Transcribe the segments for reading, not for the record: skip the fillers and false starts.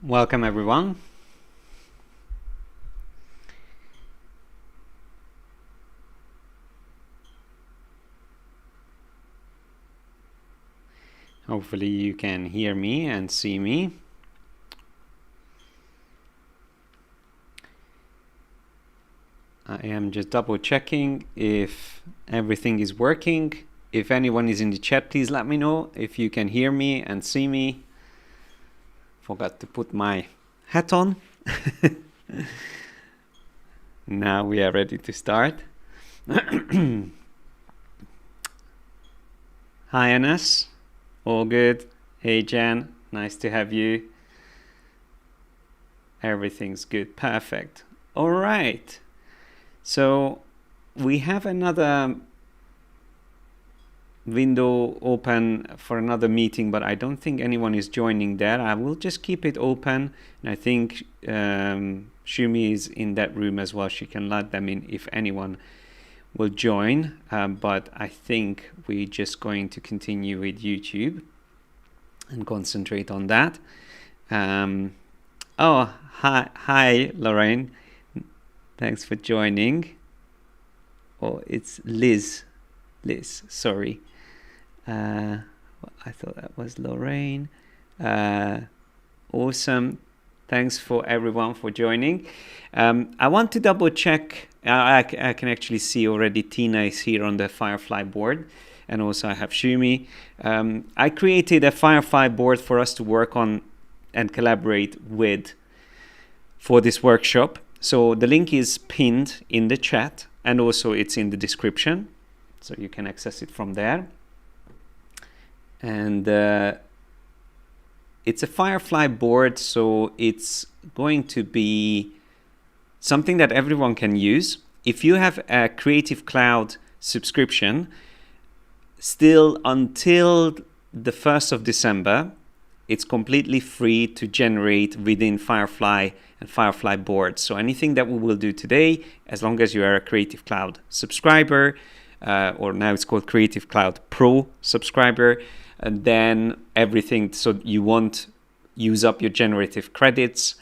Welcome everyone. Hopefully you can hear me and see me. I am just double checking if everything is working. If anyone is in the chat, please let me know if you can hear me and see me. Forgot to put my hat on. Now we are ready to start. Hi Anas, all good. Hey Jan, nice to have you. Everything's good, perfect. All right, so we have another window open for another meeting, but I don't think anyone is joining there. I will just keep it open, and I think Shumi is in that room as well. She can let them in if anyone will join, but I think we're just going to continue with YouTube and concentrate on that. Oh, hi Lorraine, thanks for joining. Oh, it's Liz, sorry. I thought that was Lorraine. Awesome. Thanks for everyone for joining. I want to double check. I can actually see already Tina is here on the Firefly board, and also I have Shumi. I created a Firefly board for us to work on and collaborate with for this workshop. So the link is pinned in the chat, and also it's in the description, so you can access it from there. And it's a Firefly board, so it's going to be something that everyone can use. If you have a Creative Cloud subscription, still until the 1st of December, it's completely free to generate within Firefly and Firefly boards. So anything that we will do today, as long as you are a Creative Cloud subscriber, or now it's called Creative Cloud Pro subscriber, and then everything, so you won't use up your generative credits,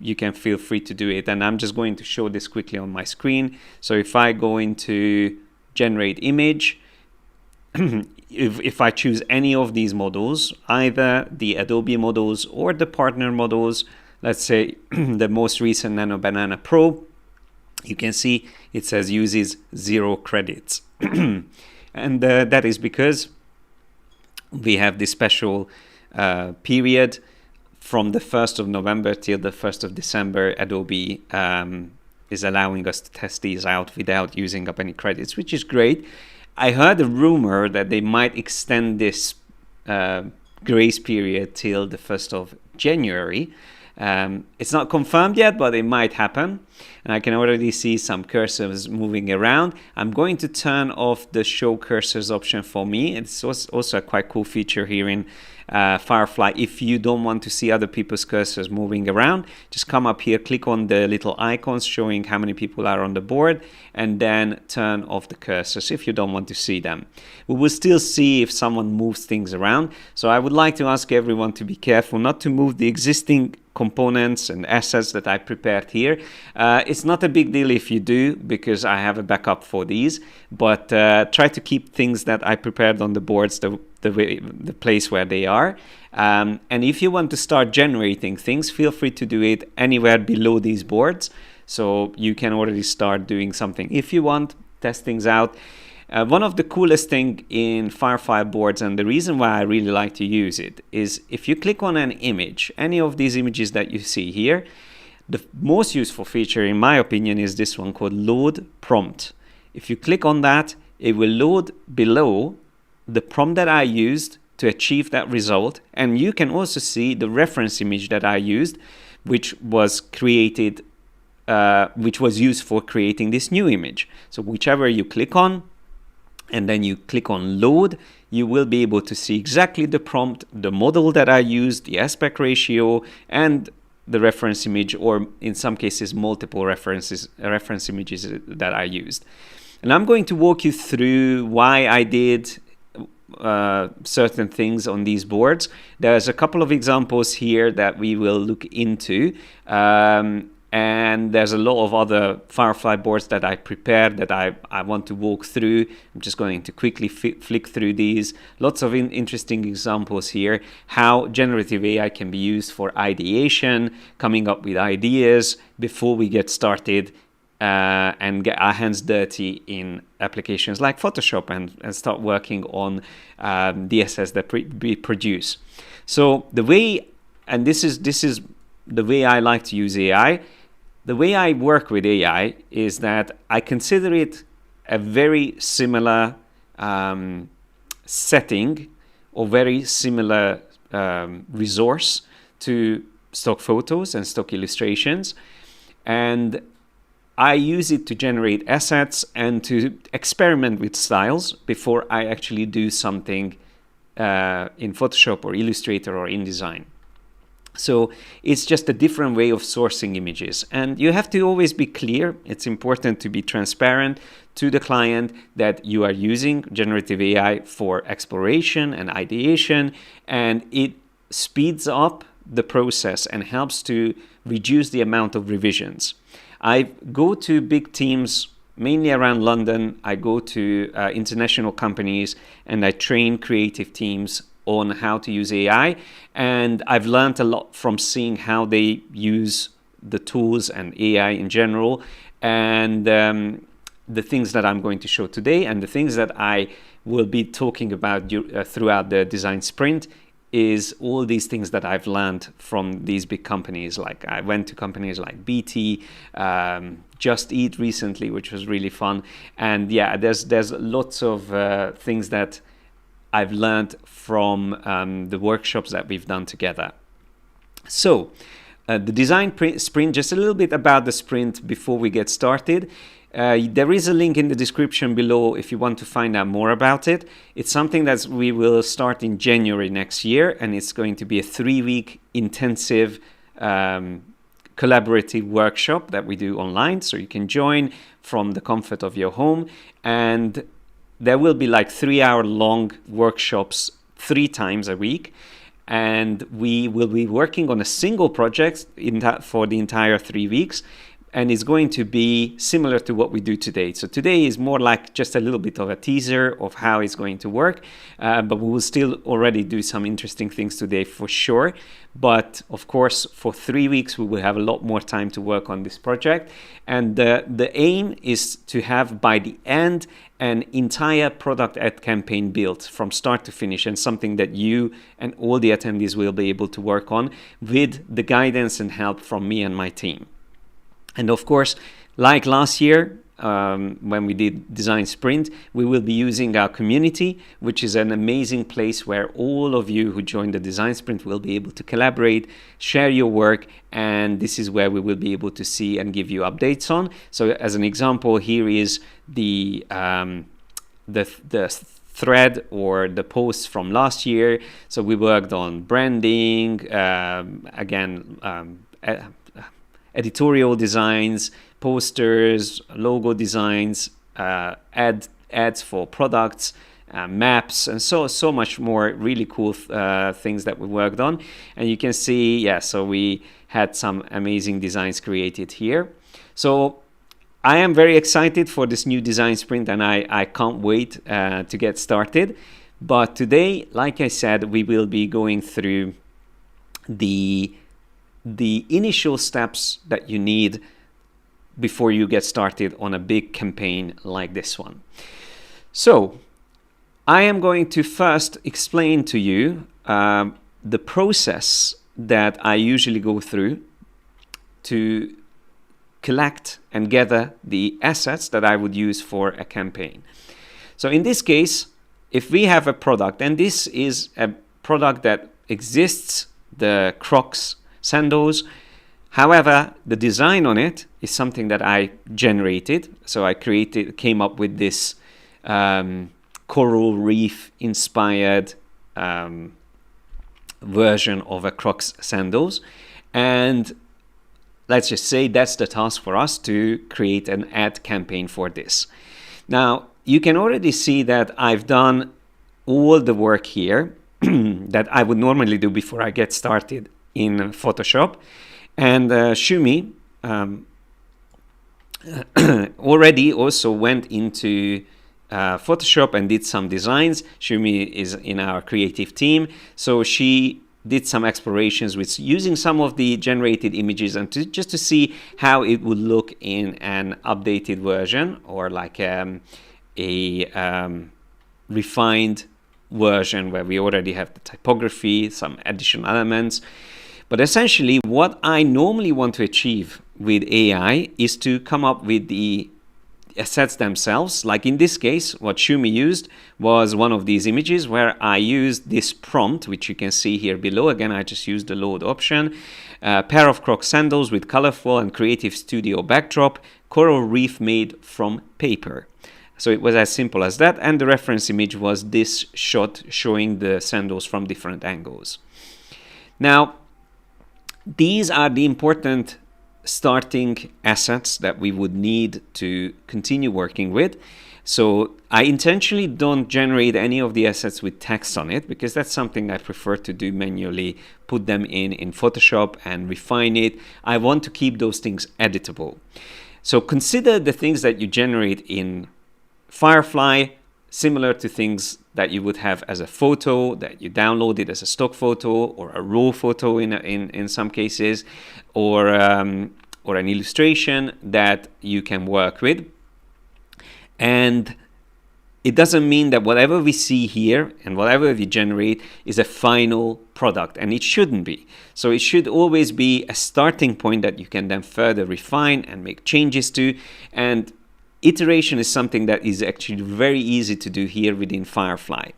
you can feel free to do it. And I'm just going to show this quickly on my screen. So if I go into generate image, if I choose any of these models, either the Adobe models or the partner models, let's say the most recent Nano Banana Pro, you can see it says uses 0 credits. And that is because we have this special period from the 1st of November till the 1st of December. Adobe is allowing us to test these out without using up any credits, which is great. I heard a rumor that they might extend this grace period till the 1st of January. It's not confirmed yet, but it might happen. And I can already see some cursors moving around. I'm going to turn off the show cursors option for me. It's also a quite cool feature here in Firefly. If you don't want to see other people's cursors moving around, just come up here, click on the little icons showing how many people are on the board, and then turn off the cursors if you don't want to see them. We will still see if someone moves things around. So I would like to ask everyone to be careful not to move the existing components and assets that I prepared here. It's not a big deal if you do, because I have a backup for these, but try to keep things that I prepared on the boards the place where they are. And if you want to start generating things, feel free to do it anywhere below these boards, so you can already start doing something if you want, test things out. One of the coolest thing in Firefly boards, and the reason why I really like to use it, is if you click on an image, any of these images that you see here, the most useful feature in my opinion is this one called load prompt. If you click on that, it will load below the prompt that I used to achieve that result, and you can also see the reference image that I used, which was created, which was used for creating this new image. So whichever you click on, and then you click on load, you will be able to see exactly the prompt, the model that I used, the aspect ratio, and the reference image, or in some cases multiple reference images that I used. And I'm going to walk you through why I did certain things on these boards. There's a couple of examples here that we will look into. And there's a lot of other Firefly boards that I prepared that I want to walk through. I'm just going to quickly flick through these. Lots of interesting examples here. How generative AI can be used for ideation, coming up with ideas before we get started and get our hands dirty in applications like Photoshop and start working on DSS that we produce. So the way, and this is the way I like to use AI. The way I work with AI is that I consider it a very similar setting or very similar resource to stock photos and stock illustrations. And I use it to generate assets and to experiment with styles before I actually do something in Photoshop or Illustrator or InDesign. So it's just a different way of sourcing images. And you have to always be clear. It's important to be transparent to the client that you are using generative AI for exploration and ideation, and it speeds up the process and helps to reduce the amount of revisions. I go to big teams, mainly around London. I go to international companies and I train creative teams on how to use AI, and I've learned a lot from seeing how they use the tools and AI in general, and the things that I'm going to show today and the things that I will be talking about throughout the design sprint is all these things that I've learned from these big companies. Like I went to companies like BT, Just Eat recently, which was really fun, and yeah, there's lots of things that I've learned from the workshops that we've done together. So the design sprint, just a little bit about the sprint before we get started. There is a link in the description below if you want to find out more about it. It's something that we will start in January next year, and it's going to be a 3-week intensive collaborative workshop that we do online, so you can join from the comfort of your home. And there will be like 3-hour long workshops 3 times a week, and we will be working on a single project for the entire 3 weeks, and it's going to be similar to what we do today. So today is more like just a little bit of a teaser of how it's going to work, but we will still already do some interesting things today for sure. But of course, for 3 weeks, we will have a lot more time to work on this project. And the aim is to have by the end an entire product ad campaign built from start to finish, and something that you and all the attendees will be able to work on with the guidance and help from me and my team. And of course, like last year, when we did Design Sprint, we will be using our community, which is an amazing place where all of you who join the Design Sprint will be able to collaborate, share your work, and this is where we will be able to see and give you updates on. So as an example, here is the thread or the posts from last year. So we worked on branding, editorial designs, posters, logo designs, ads for products, maps, and so much more really cool things that we worked on. And you can see, yeah, so we had some amazing designs created here. So I am very excited for this new design sprint, and I can't wait to get started. But today, like I said, we will be going through the initial steps that you need before you get started on a big campaign like this one. So I am going to first explain to you the process that I usually go through to collect and gather the assets that I would use for a campaign. So in this case, if we have a product, and this is a product that exists, the Crocs sandals. However, the design on it is something that I generated. So I came up with this coral reef inspired version of a Crocs sandals. And let's just say that's the task for us to create an ad campaign for this. Now, you can already see that I've done all the work here that I would normally do before I get started in Photoshop. And Shumi already also went into Photoshop and did some designs. Shumi is in our creative team, so she did some explorations with using some of the generated images and just to see how it would look in an updated version, or like a refined version where we already have the typography, some additional elements. But essentially what I normally want to achieve with AI is to come up with the assets themselves. Like in this case, what Shumi used was one of these images where I used this prompt, which you can see here below. Again, I just used the load option. Pair of Croc sandals with colorful and creative studio backdrop, coral reef made from paper. So it was as simple as that, and the reference image was this shot showing the sandals from different angles. Now, these are the important starting assets that we would need to continue working with. So I intentionally don't generate any of the assets with text on it, because that's something I prefer to do manually, put them in Photoshop and refine it. I want to keep those things editable. So consider the things that you generate in Firefly similar to things that you would have as a photo that you downloaded as a stock photo, or a raw photo in some cases, or an illustration that you can work with. And it doesn't mean that whatever we see here and whatever we generate is a final product, and it shouldn't be. So it should always be a starting point that you can then further refine and make changes to. And iteration is something that is actually very easy to do here within Firefly.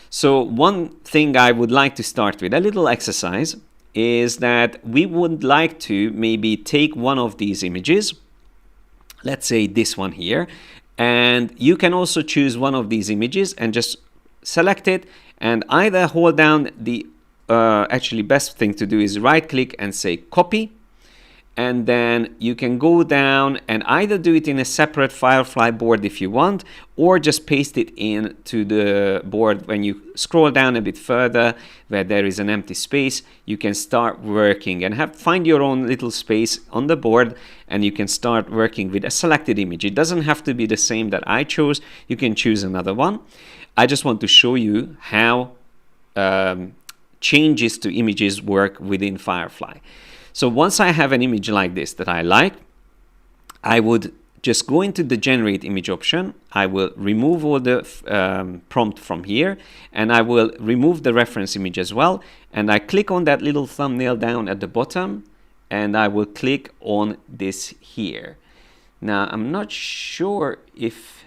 So one thing I would like to start with, a little exercise, is that we would like to maybe take one of these images, let's say this one here, and you can also choose one of these images and just select it, and either hold down the, actually best thing to do is right click and say copy, and then you can go down and either do it in a separate Firefly board if you want, or just paste it into the board. When you scroll down a bit further where there is an empty space, you can start working and find your own little space on the board, and you can start working with a selected image. It doesn't have to be the same that I chose. You can choose another one. I just want to show you how changes to images work within Firefly. So once I have an image like this that I like, I would just go into the generate image option. I will remove all the prompt from here, and I will remove the reference image as well. And I click on that little thumbnail down at the bottom, and I will click on this here. Now, I'm not sure if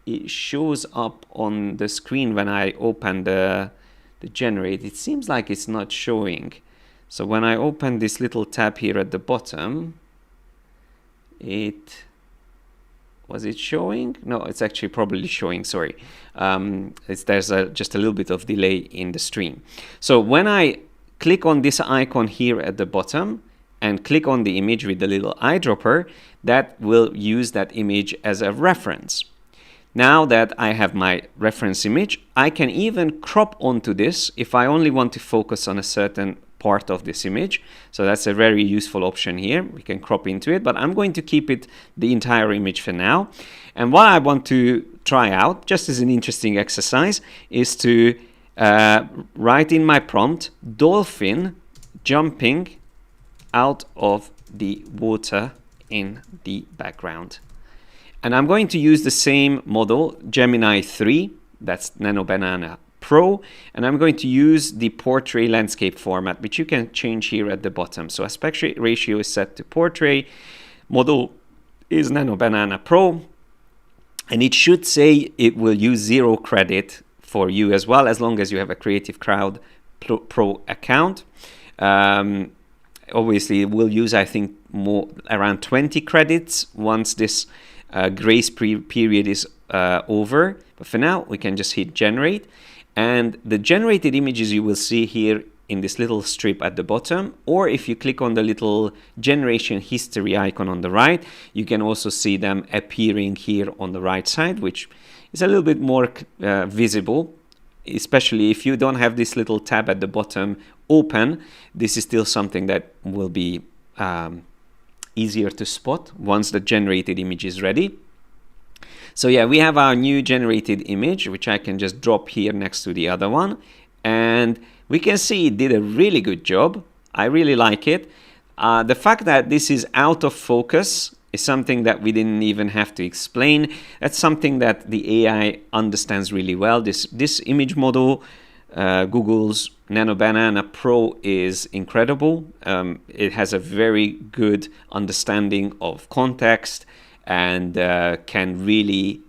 it shows up on the screen when I open the generate. It seems like it's not showing. So when I open this little tab here at the bottom, was it showing? No, it's actually probably showing, sorry. There's just a little bit of delay in the stream. So when I click on this icon here at the bottom and click on the image with the little eyedropper, that will use that image as a reference. Now that I have my reference image, I can even crop onto this if I only want to focus on a certain part of this image. So that's a very useful option here. We can crop into it, but I'm going to keep it the entire image for now. And what I want to try out, just as an interesting exercise, is to write in my prompt, dolphin jumping out of the water in the background. And I'm going to use the same model, Gemini 3, that's Nano Banana Pro, and I'm going to use the portrait landscape format, which you can change here at the bottom. So aspect ratio is set to portrait, model is Nano Banana Pro, and it should say it will use 0 credit for you as well, as long as you have a Creative Cloud Pro account. Obviously, it will use, I think, around 20 credits once this grace period is over. But for now, we can just hit generate. And the generated images you will see here in this little strip at the bottom, or if you click on the little generation history icon on the right, you can also see them appearing here on the right side, which is a little bit more visible especially if you don't have this little tab at the bottom open, this is still something that will be easier to spot once the generated image is ready. So yeah, we have our new generated image, which I can just drop here next to the other one. And we can see it did a really good job. I really like it. The fact that this is out of focus is something that we didn't even have to explain. That's something that the AI understands really well. This image model, Google's Nano Banana Pro, is incredible. It has a very good understanding of context and can really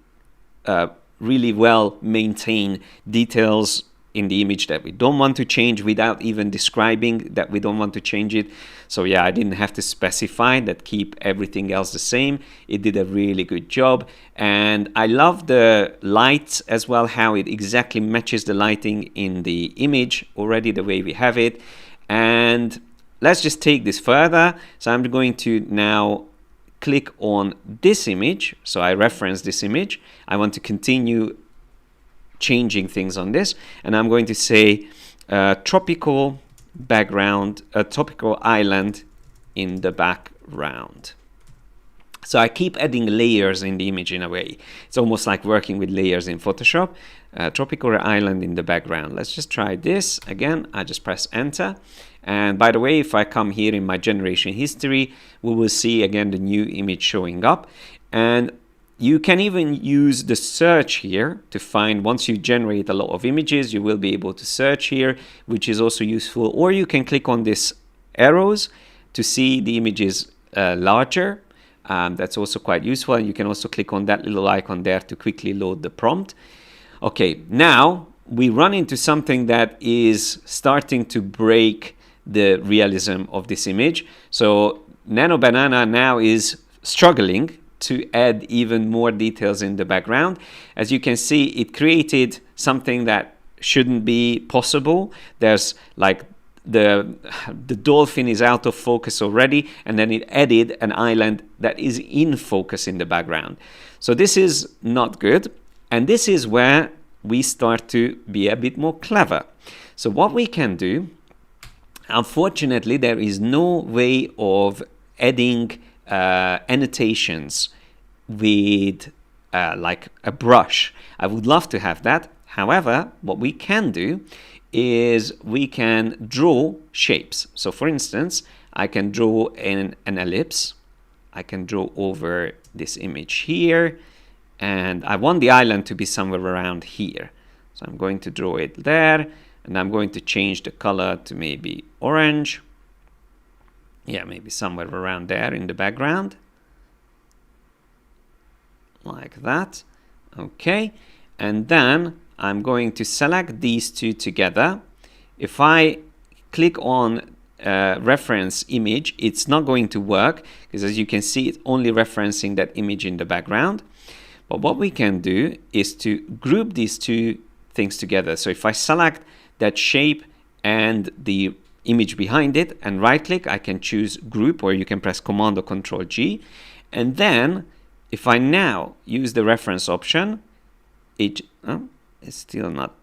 well maintain details in the image that we don't want to change without even describing that we don't want to change it. So yeah, I didn't have to specify that, keep everything else the same. It did a really good job. And I love the lights as well, how it exactly matches the lighting in the image already the way we have it. And let's just take this further. So I'm going to now click on this image. So I reference this image. I want to continue changing things on this, and I'm going to say tropical background, a tropical island in the background. So I keep adding layers in the image in a way. It's almost like working with layers in Photoshop. Tropical island in the background. Let's just try this again. I just press enter. And by the way, if I come here in my generation history, we will see again the new image showing up. And you can even use the search here to find, once you generate a lot of images, you will be able to search here, which is also useful. Or you can click on these arrows to see the images larger. That's also quite useful. And you can also click on that little icon there to quickly load the prompt. Okay, now we run into something that is starting to break the realism of this image. So Nano Banana now is struggling to add even more details in the background. As you can see, it created something that shouldn't be possible. There's like the dolphin is out of focus already, and then it added an island that is in focus in the background. So this is not good, and this is where we start to be a bit more clever. So what we can do, unfortunately, there is no way of adding annotations with like a brush. I would love to have that. However, what we can do is we can draw shapes. So for instance, I can draw an ellipse. I can draw over this image here, and I want the island to be somewhere around here. So I'm going to draw it there, and I'm going to change the color to maybe orange. Yeah, maybe somewhere around there in the background. Like that. Okay. And then I'm going to select these two together. If I click on reference image, it's not going to work because, as you can see, it's only referencing that image in the background. But what we can do is to group these two things together. So if I select that shape and the image behind it and right click, I can choose group, or you can press Command or Control G. And then if I now use the reference option, it's still not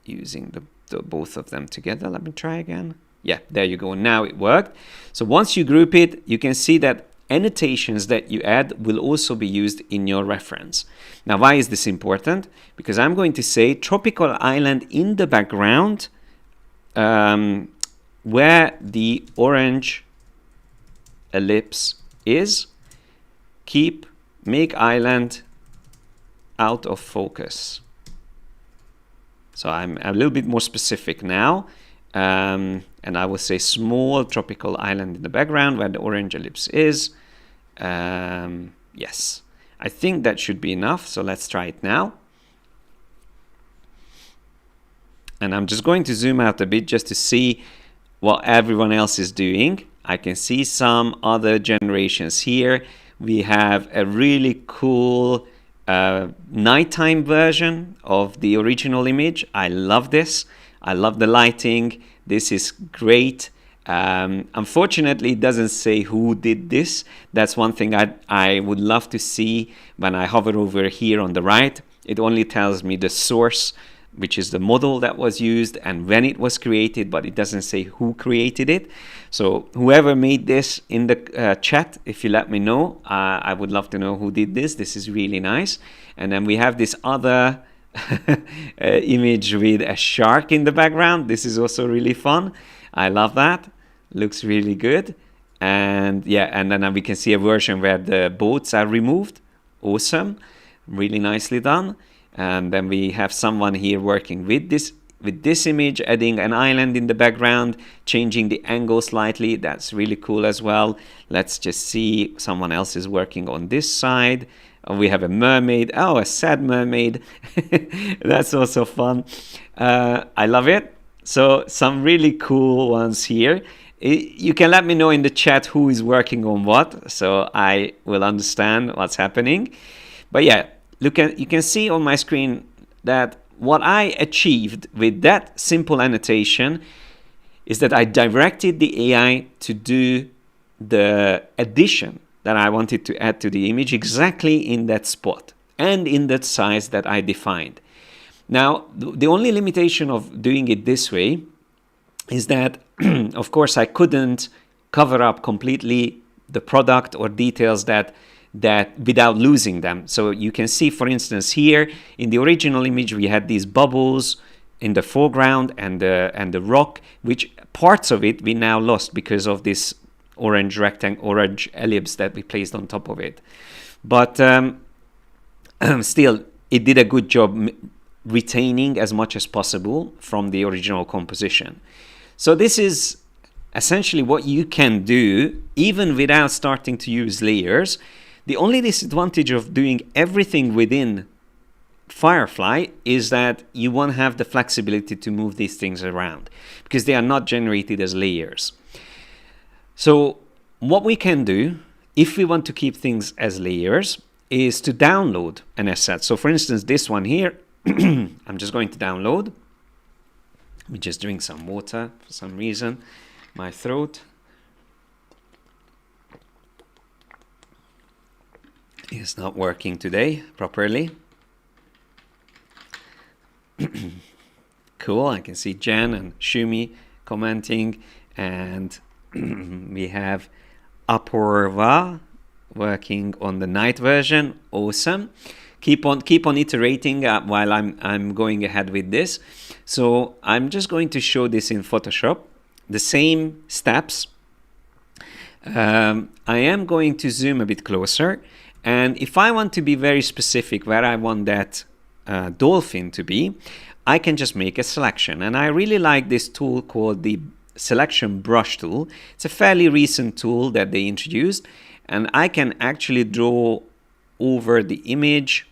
using the both of them together. Let me try again. Yeah, there you go. Now it worked. So once you group it, you can see that annotations that you add will also be used in your reference. Now, why is this important? Because I'm going to say tropical island in the background, where the orange ellipse is, make island out of focus. So I'm a little bit more specific now, and I will say small tropical island in the background where the orange ellipse is. Yes, I think that should be enough. So let's try it now. And I'm just going to zoom out a bit just to see what everyone else is doing. I can see some other generations here. We have a really cool nighttime version of the original image. I love this. I love the lighting. This is great. Unfortunately, it doesn't say who did this. That's one thing I would love to see when I hover over here on the right. It only tells me the source, which is the model that was used and when it was created, but it doesn't say who created it. So whoever made this in the chat, if you let me know, I would love to know who did this. This is really nice. And then we have this other image with a shark in the background. This is also really fun. I love that. Looks really good. And yeah, and then we can see a version where the boats are removed. Awesome. Really nicely done. And then we have someone here working with this image, adding an island in the background, changing the angle slightly. That's really cool as well. Let's just see, someone else is working on this side. We have a mermaid. Oh, a sad mermaid. That's also fun. I love it. So some really cool ones here. You can let me know in the chat who is working on what, so I will understand what's happening. But yeah, you can see on my screen that what I achieved with that simple annotation is that I directed the AI to do the addition that I wanted to add to the image exactly in that spot and in that size that I defined. Now, the only limitation of doing it this way is that, of course, I couldn't cover up completely the product or details that without losing them. So you can see, for instance, here in the original image, we had these bubbles in the foreground and the rock, which parts of it we now lost because of this orange ellipse that we placed on top of it. But still, it did a good job retaining as much as possible from the original composition. So this is essentially what you can do even without starting to use layers. The only disadvantage of doing everything within Firefly is that you won't have the flexibility to move these things around because they are not generated as layers. So what we can do, if we want to keep things as layers, is to download an asset. So for instance, this one here, I'm just going to download. Let me just drink some water for some reason. My throat is not working today properly. Cool, I can see Jen and Shumi commenting, and we have Apurva working on the night version. Awesome. Keep on iterating while I'm going ahead with this. So I'm just going to show this in Photoshop, the same steps. I am going to zoom a bit closer, and if I want to be very specific where I want that dolphin to be, I can just make a selection. And I really like this tool called the Selection Brush tool. It's a fairly recent tool that they introduced, and I can actually draw over the image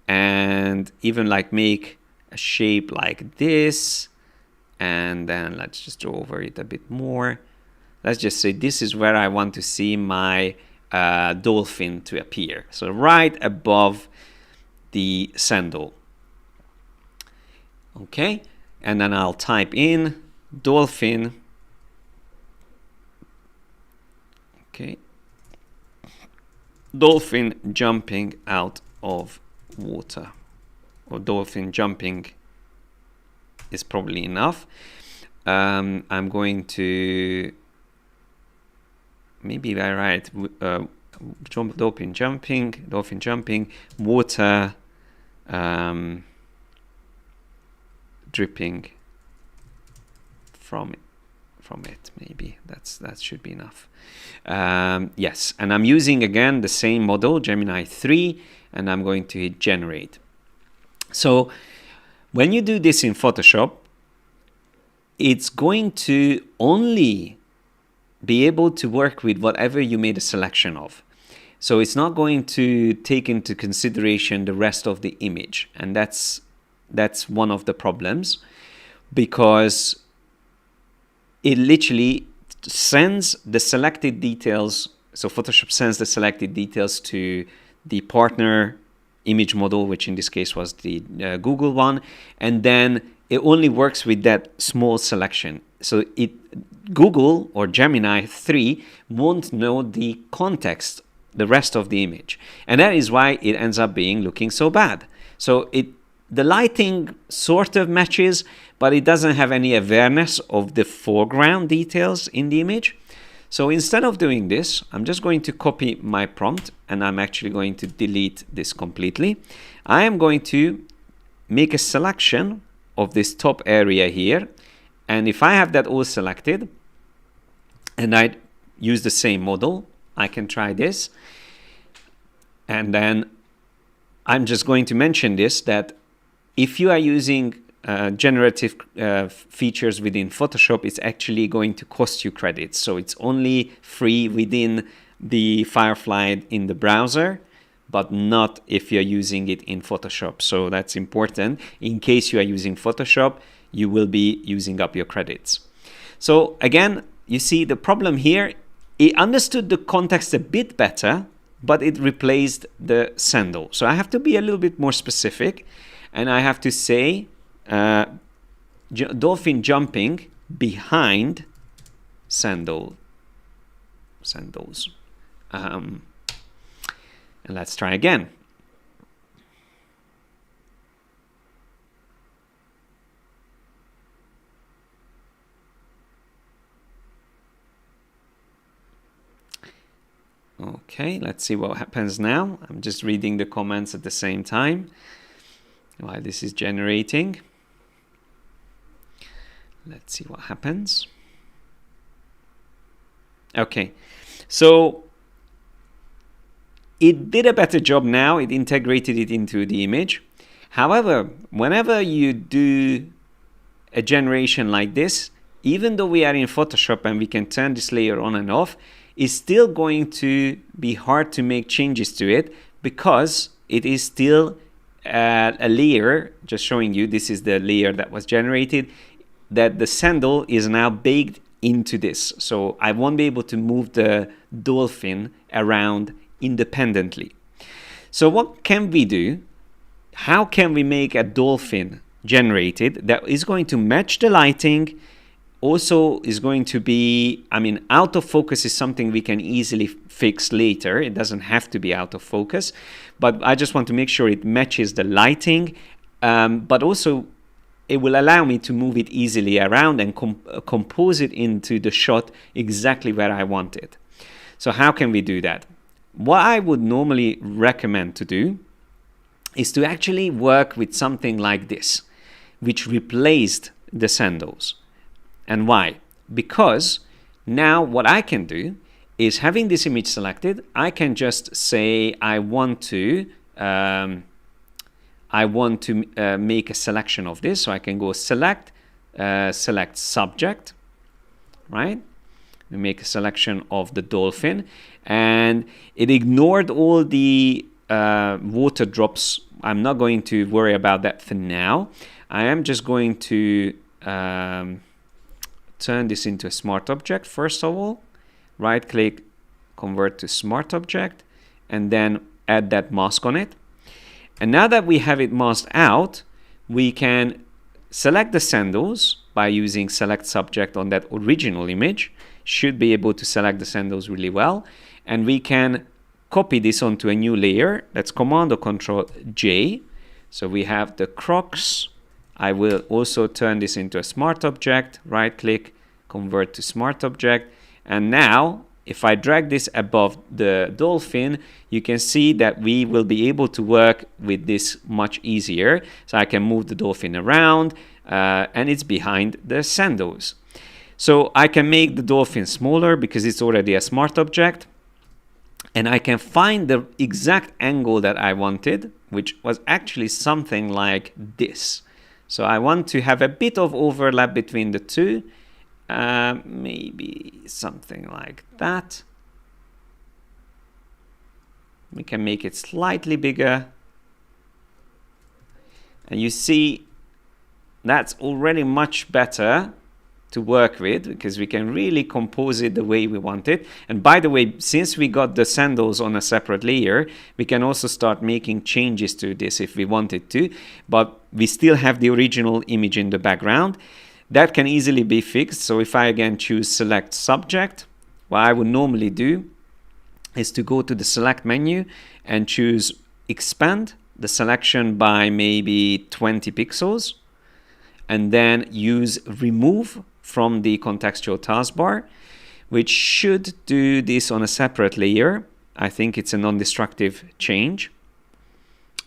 and even like make a shape like this, and then let's just draw over it a bit more. Let's just say this is where I want to see my dolphin to appear. So right above the sandal. Okay, and then I'll type in dolphin. Okay, dolphin jumping out of water, or dolphin jumping is probably enough. I'm going to maybe I write dolphin jumping, water dripping from it. Maybe that should be enough. Yes, and I'm using again the same model, Gemini 3, and I'm going to hit generate. So when you do this in Photoshop, it's going to only be able to work with whatever you made a selection of. So it's not going to take into consideration the rest of the image, and that's one of the problems, because it literally sends the selected details. So Photoshop sends the selected details to the partner image model, which in this case was the Google one, and then it only works with that small selection. So Google or Gemini 3 won't know the context, the rest of the image, and that is why it ends up looking so bad. So it the lighting sort of matches, but it doesn't have any awareness of the foreground details in the image. So instead of doing this, I'm just going to copy my prompt, and I'm actually going to delete this completely. I am going to make a selection of this top area here. And if I have that all selected, and I use the same model, I can try this. And then I'm just going to mention this, that if you are using generative features within Photoshop, it's actually going to cost you credits. So it's only free within the Firefly in the browser, but not if you're using it in Photoshop. So that's important. In case you are using Photoshop, you will be using up your credits. So again, you see the problem here, it understood the context a bit better, but it replaced the sandal. So I have to be a little bit more specific, and I have to say dolphin jumping behind sandals. And let's try again. Okay, let's see what happens now. I'm just reading the comments at the same time while this is generating. Let's see what happens. Okay, so it did a better job now. It integrated it into the image. However, whenever you do a generation like this, even though we are in Photoshop and we can turn this layer on and off, it's still going to be hard to make changes to it because it is still a layer, just showing you, this is the layer that was generated, that the sandal is now baked into this. So I won't be able to move the dolphin around independently. So what can we do? How can we make a dolphin generated that is going to match the lighting, also is going to be, I mean, out of focus is something we can easily fix later. It doesn't have to be out of focus, but I just want to make sure it matches the lighting, but also it will allow me to move it easily around and compose it into the shot exactly where I want it. So how can we do that? What I would normally recommend to do is to actually work with something like this, which replaced the sandals. And why? Because now what I can do is, having this image selected, I can just say I want to make a selection of this. So I can go select subject, right? We make a selection of the dolphin, and it ignored all the water drops. I'm not going to worry about that for now. I am just going to turn this into a smart object first of all. Right click, convert to smart object, and then add that mask on it. And now that we have it masked out, we can select the sandals by using select subject on that original image. Should be able to select the sandals really well. And we can copy this onto a new layer. That's Command or Control J. So we have the Crocs. I will also turn this into a smart object, right click, convert to smart object. And now if I drag this above the dolphin, you can see that we will be able to work with this much easier. So I can move the dolphin around and it's behind the sandals. So I can make the dolphin smaller because it's already a smart object. And I can find the exact angle that I wanted, which was actually something like this. So I want to have a bit of overlap between the two, maybe something like that. We can make it slightly bigger. And you see that's already much better to work with because we can really compose it the way we want it. And by the way, since we got the sandals on a separate layer, we can also start making changes to this if we wanted to, but we still have the original image in the background. That can easily be fixed. So if I again choose select subject, what I would normally do is to go to the select menu and choose expand the selection by maybe 20 pixels, and then use remove from the contextual taskbar, which should do this on a separate layer. I think it's a non-destructive change.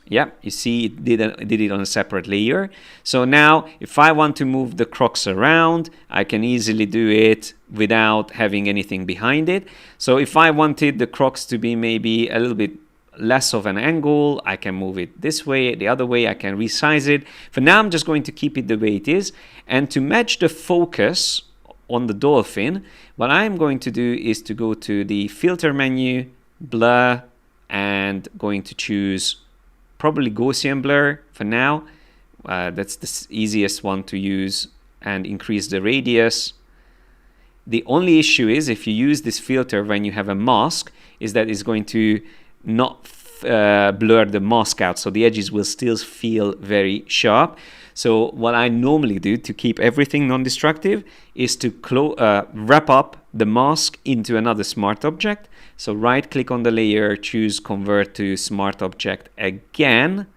Yeah, you see it did it on a separate layer. So now if I want to move the crocs around, I can easily do it without having anything behind it. So if I wanted the crocs to be maybe a little bit less of an angle, I can move it this way, the other way, I can resize it. For now, I'm just going to keep it the way it is. And to match the focus on the dolphin, what I'm going to do is to go to the filter menu, blur, and going to choose probably Gaussian blur for now. That's the easiest one to use, and increase the radius. The only issue is if you use this filter when you have a mask, is that it's going to not blur the mask out, so the edges will still feel very sharp. So what I normally do to keep everything non-destructive is to wrap up the mask into another smart object. So right click on the layer, choose convert to smart object again,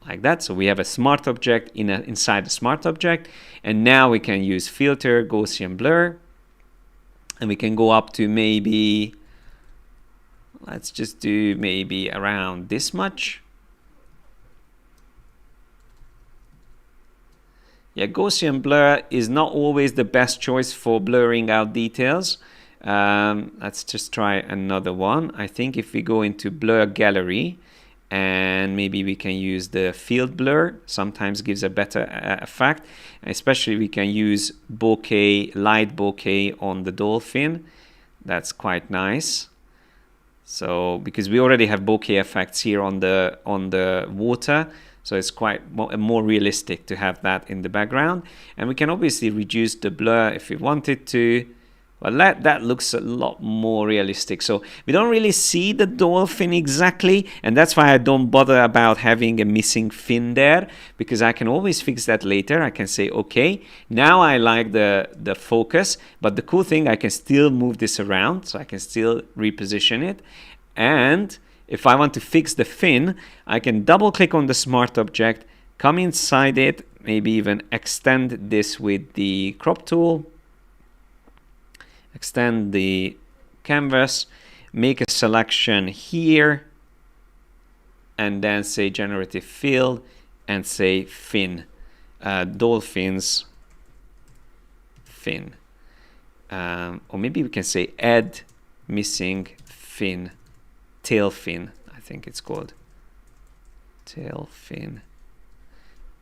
like that. So we have a smart object inside the smart object, and now we can use filter, Gaussian blur, and we can go up to maybe, let's just do maybe around this much. Yeah, Gaussian blur is not always the best choice for blurring out details. Let's just try another one. I think if we go into blur gallery, and maybe we can use the field blur, sometimes gives a better effect. Especially we can use bokeh, light bokeh on the dolphin. That's quite nice. So because we already have bokeh effects here on the water, so it's quite more realistic to have that in the background. And we can obviously reduce the blur if we wanted to. Well, that looks a lot more realistic. So we don't really see the dolphin exactly, and that's why I don't bother about having a missing fin there, because I can always fix that later. I can say, okay, now I like the focus, but the cool thing, I can still move this around, so I can still reposition it. And if I want to fix the fin, I can double click on the smart object, come inside it, maybe even extend this with the crop tool, extend the canvas, make a selection here, and then say generative fill, and say fin, dolphins fin. Or maybe we can say add missing fin, tail fin, I think it's called, tail fin.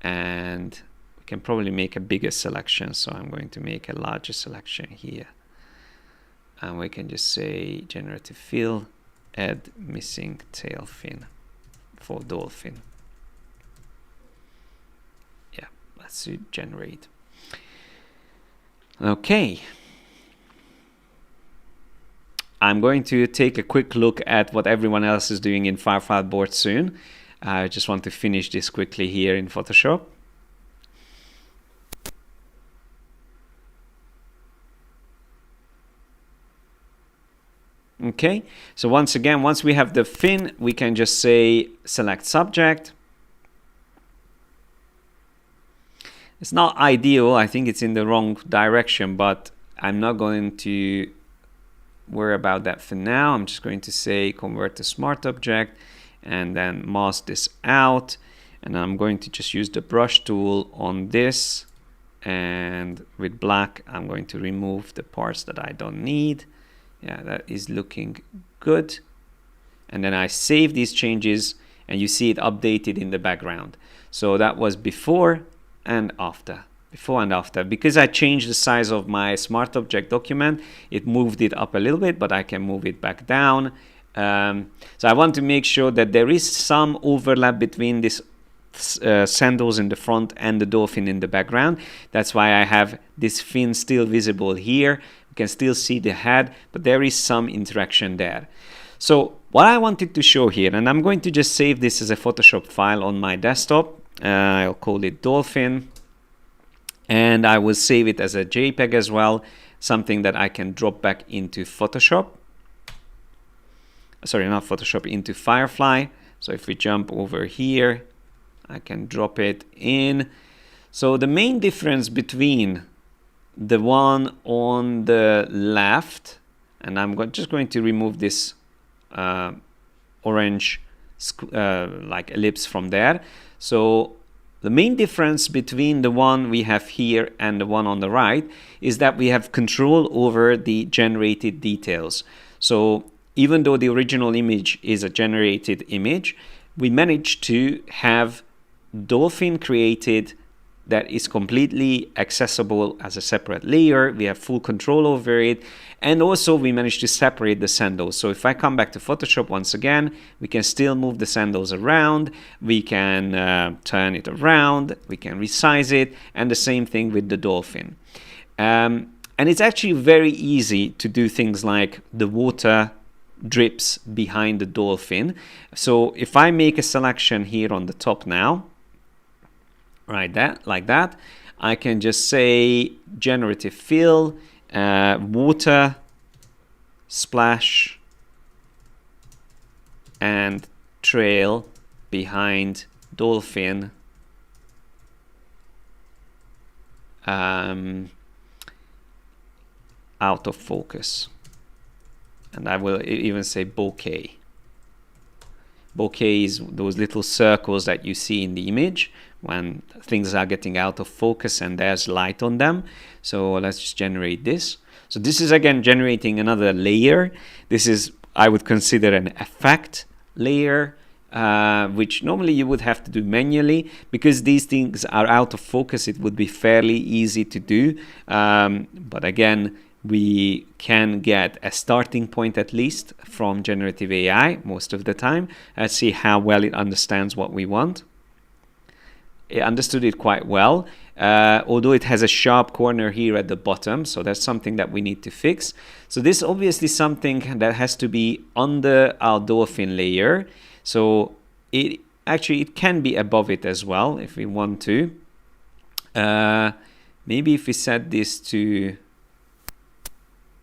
And we can probably make a bigger selection, so I'm going to make a larger selection here. And we can just say generative fill, add missing tail fin for dolphin. Yeah, let's do generate. Okay. I'm going to take a quick look at what everyone else is doing in FIREFLY boards soon. I just want to finish this quickly here in Photoshop. Okay, so once again, once we have the fin, we can just say select subject. It's not ideal, I think it's in the wrong direction, but I'm not going to worry about that for now. I'm just going to say convert to smart object and then mask this out, and I'm going to just use the brush tool on this, and with black I'm going to remove the parts that I don't need. Yeah, that is looking good. And then I save these changes, and you see it updated in the background. So that was before and after. Before and after. Because I changed the size of my smart object document, it moved it up a little bit, but I can move it back down. So I want to make sure that there is some overlap between this sandals in the front and the dolphin in the background. That's why I have this fin still visible here. You can still see the head, but there is some interaction there. So what I wanted to show here, and I'm going to just save this as a Photoshop file on my desktop. I'll call it dolphin, and I will save it as a JPEG as well, something that I can drop back into Photoshop. Sorry, not Photoshop, into FIREFLY. So if we jump over here, I can drop it in. So the main difference between the one on the left, and I'm just going to remove this orange like ellipse from there. So the main difference between the one we have here and the one on the right is that we have control over the generated details. So even though the original image is a generated image, we managed to have dolphin created that is completely accessible as a separate layer. We have full control over it. And also we managed to separate the sandals. So if I come back to Photoshop once again, we can still move the sandals around. We can turn it around. We can resize it. And the same thing with the dolphin. And it's actually very easy to do things like the water drips behind the dolphin. So if I make a selection here on the top now, like that, I can just say generative fill, water, splash, and trail behind dolphin. Out of focus. And I will even say bokeh. Bokeh is those little circles that you see in the image when things are getting out of focus and there's light on them. So let's just generate this. So this is again generating another layer. This is, I would consider, an effect layer, which normally you would have to do manually. Because these things are out of focus, it would be fairly easy to do. But again, we can get a starting point at least from generative AI most of the time. Let's see how well it understands what we want. It understood it quite well, although it has a sharp corner here at the bottom, so that's something that we need to fix. So this is obviously something that has to be under our dolphin layer. So it can be above it as well if we want to. Maybe if we set this to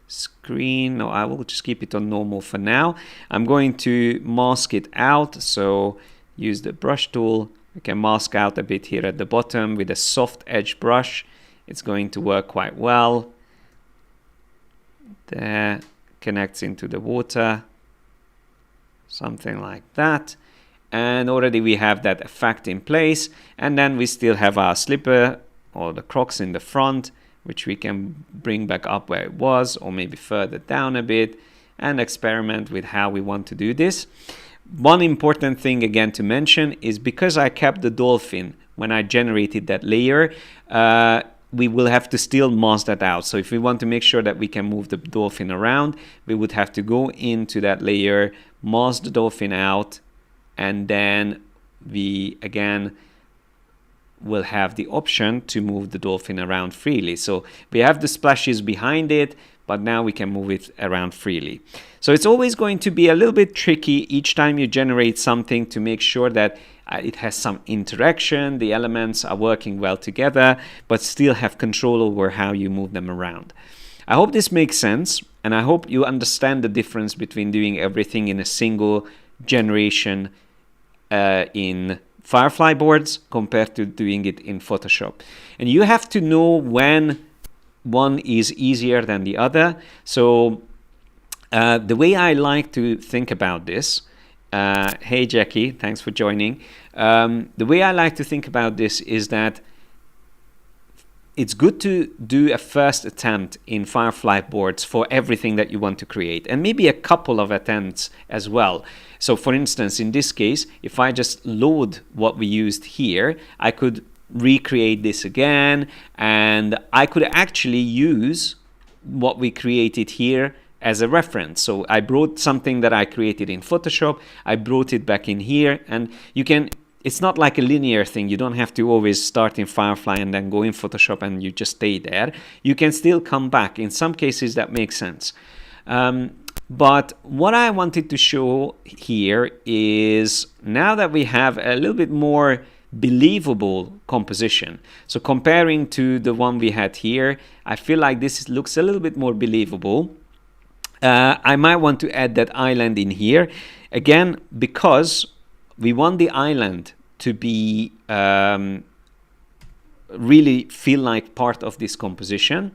screen, no, I will just keep it on normal for now. I'm going to mask it out, so use the brush tool. We can mask out a bit here at the bottom with a soft edge brush. It's going to work quite well. There, connects into the water, something like that. And already we have that effect in place. And then we still have our slipper or the Crocs in the front, which we can bring back up where it was, or maybe further down a bit, and experiment with how we want to do this. One important thing again to mention is because I kept the dolphin when I generated that layer, we will have to still mask that out. So if we want to make sure that we can move the dolphin around, we would have to go into that layer, mask the dolphin out, and then we again will have the option to move the dolphin around freely. So we have the splashes behind it, but now we can move it around freely. So it's always going to be a little bit tricky each time you generate something to make sure that it has some interaction, the elements are working well together, but still have control over how you move them around. I hope this makes sense, and I hope you understand the difference between doing everything in a single generation in Firefly boards compared to doing it in Photoshop. And you have to know when one is easier than the other. So the way I like to think about this, hey Jackie, thanks for joining. The way I like to think about this is that it's good to do a first attempt in Firefly boards for everything that you want to create, and maybe a couple of attempts as well. So for instance, in this case, if I just load what we used here, I could recreate this again, and I could actually use what we created here as a reference. So I brought something that I created in Photoshop, I brought it back in here, and you can, it's not like a linear thing. You don't have to always start in Firefly and then go in Photoshop and you just stay there. You can still come back. In some cases that makes sense. But what I wanted to show here is now that we have a little bit more believable composition. So comparing to the one we had here, I feel like this looks a little bit more believable. I might want to add that island in here again, because we want the island to be really feel like part of this composition.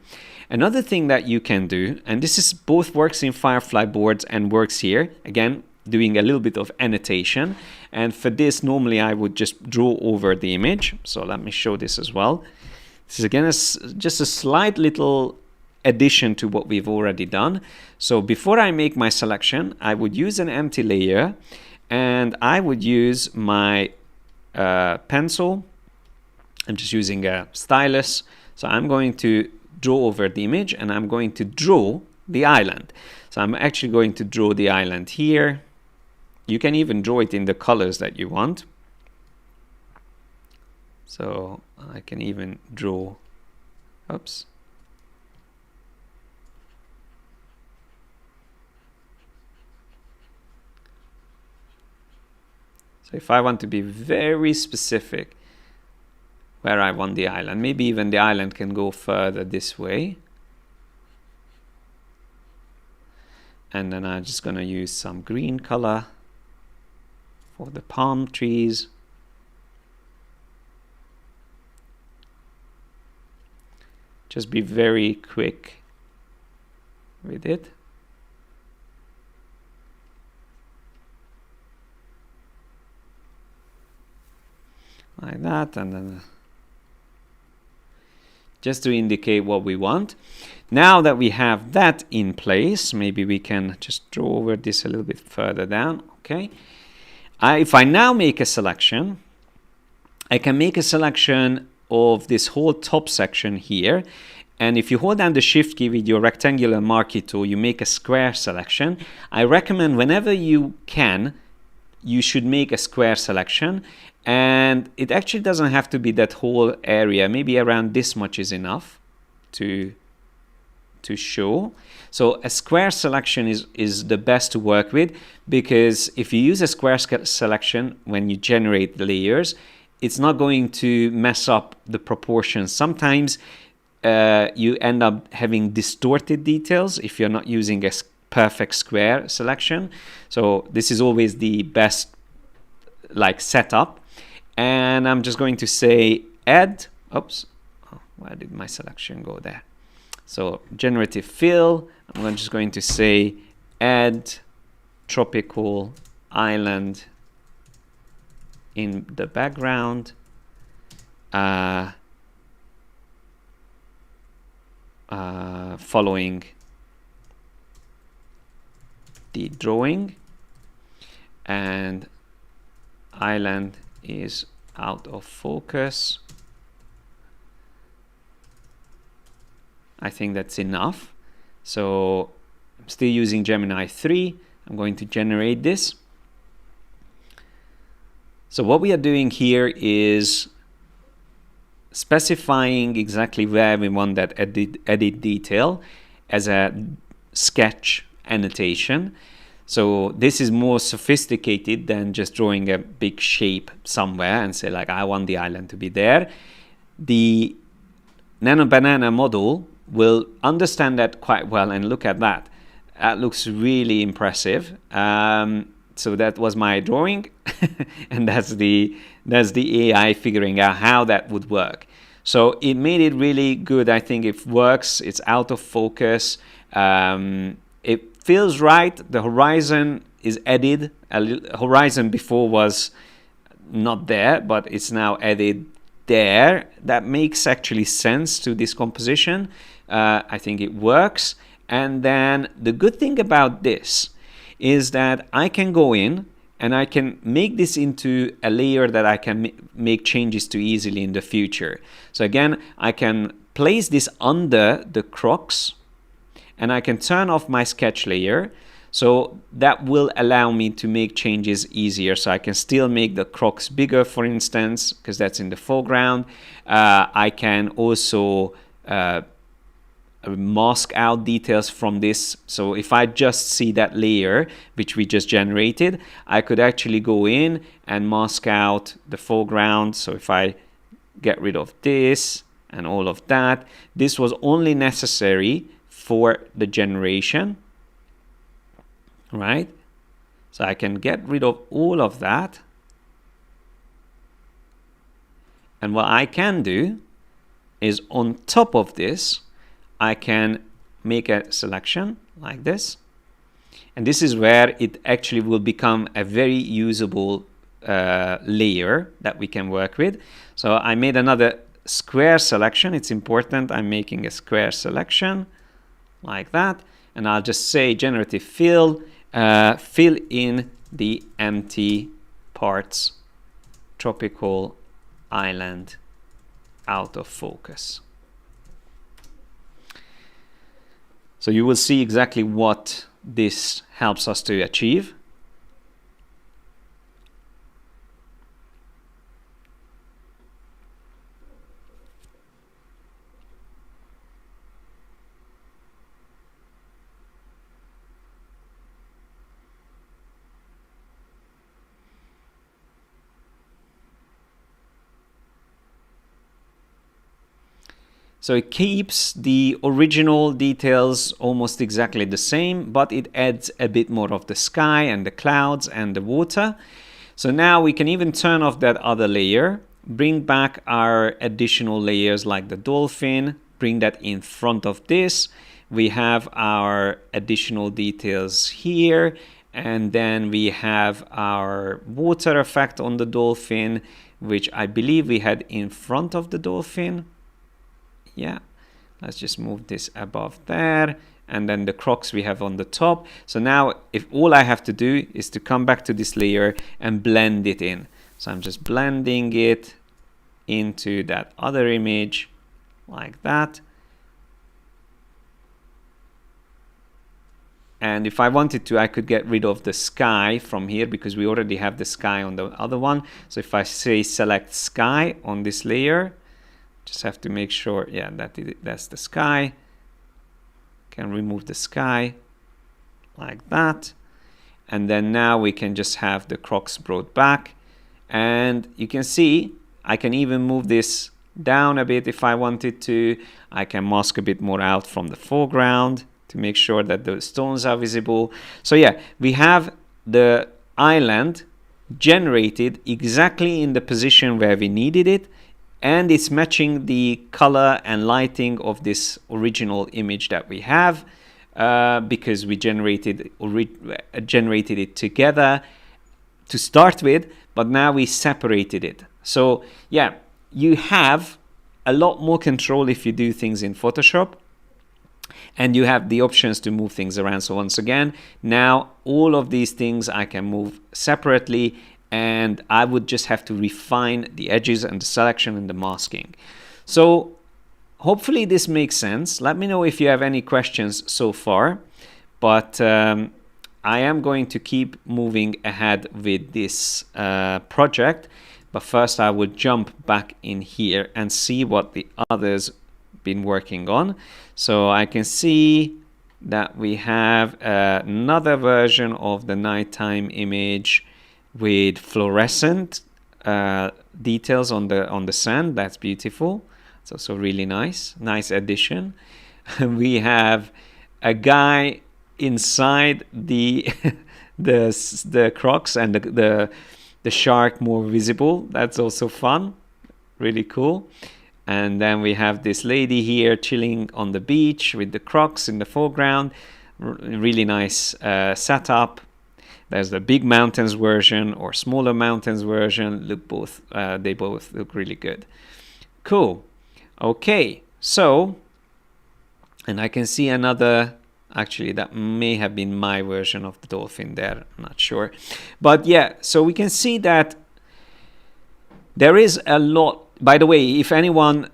Another thing that you can do, and this is both works in Firefly boards and works here, again, doing a little bit of annotation. And for this, normally I would just draw over the image. So let me show this as well. This is again just a slight little addition to what we've already done. So before I make my selection, I would use an empty layer, and I would use my pencil. I'm just using a stylus. So I'm going to draw over the image, and I'm going to draw the island. So I'm actually going to draw the island here. You can even draw it in the colors that you want. So I can even draw, oops. So if I want to be very specific where I want the island, maybe even the island can go further this way. And then I'm just going to use some green color for the palm trees. Just be very quick with it. Like that, and then just to indicate what we want. Now that we have that in place, maybe we can just draw over this a little bit further down. Okay. If I now make a selection, I can make a selection of this whole top section here. And if you hold down the Shift key with your rectangular marquee tool, you make a square selection. I recommend whenever you can, you should make a square selection. And it actually doesn't have to be that whole area. Maybe around this much is enough to show. So a square selection is the best to work with, because if you use a square selection when you generate the layers, it's not going to mess up the proportions. Sometimes you end up having distorted details if you're not using a perfect square selection. So this is always the best like setup. And I'm just going to say add, oops, oh, where did my selection go there? So generative fill, I'm just going to say add tropical island in the background. Following the drawing, and island is out of focus. I think that's enough. So I'm still using Gemini 3. I'm going to generate this. So what we are doing here is specifying exactly where we want that edit detail as a sketch annotation. So this is more sophisticated than just drawing a big shape somewhere and say like, I want the island to be there. The Nano Banana model will understand that quite well, and look at that. That looks really impressive. So that was my drawing, and that's the AI figuring out how that would work. So it made it really good. I think it works. It's out of focus. It feels right. The horizon is added. Horizon before was not there, but it's now added there. That makes actually sense to this composition. I think it works. And then the good thing about this is that I can go in and I can make this into a layer that I can make changes to easily in the future. So again, I can place this under the crux, and I can turn off my sketch layer. So that will allow me to make changes easier. So I can still make the crux bigger, for instance, because that's in the foreground. I can also mask out details from this. So if I just see that layer which we just generated, I could actually go in and mask out the foreground. So if I get rid of this and all of that, this was only necessary for the generation, right? So I can get rid of all of that And what I can do is on top of this, I can make a selection like this. And this is where it actually will become a very usable layer that we can work with. So I made another square selection. It's important. I'm making a square selection like that. And I'll just say generative fill, fill in the empty parts, tropical island, out of focus. So you will see exactly what this helps us to achieve. So it keeps the original details almost exactly the same, but it adds a bit more of the sky and the clouds and the water. So now we can even turn off that other layer, bring back our additional layers like the dolphin, bring that in front of this. We have our additional details here, and then we have our water effect on the dolphin, which I believe we had in front of the dolphin. Yeah, let's just move this above there, and then the crocs we have on the top. So now if all I have to do is to come back to this layer and blend it in. So I'm just blending it into that other image like that. And if I wanted to, I could get rid of the sky from here because we already have the sky on the other one. So if I say select sky on this layer, just have to make sure, yeah, that's the sky. Can remove the sky like that. And then now we can just have the crocs brought back. And you can see, I can even move this down a bit if I wanted to. I can mask a bit more out from the foreground to make sure that the stones are visible. So yeah, we have the island generated exactly in the position where we needed it. And it's matching the color and lighting of this original image that we have because we generated it together to start with, but now we separated it. So yeah, you have a lot more control if you do things in Photoshop, and you have the options to move things around. So once again, now all of these things I can move separately, and I would just have to refine the edges and the selection and the masking. So hopefully this makes sense. Let me know if you have any questions so far, but I am going to keep moving ahead with this project. But first I would jump back in here and see what the others been working on. So I can see that we have another version of the nighttime image with fluorescent details on the sand. That's beautiful. It's also really nice addition. We have a guy inside the the crocs and the shark more visible. That's also fun, really cool. And then we have this lady here chilling on the beach with the crocs in the foreground. Really nice setup. There's the big mountains version or smaller mountains version. Look, both they both look really good. Cool. Okay, so, and I can see another, actually that may have been my version of the dolphin there, I'm not sure. But yeah, so we can see that there is a lot. By the way, if anyone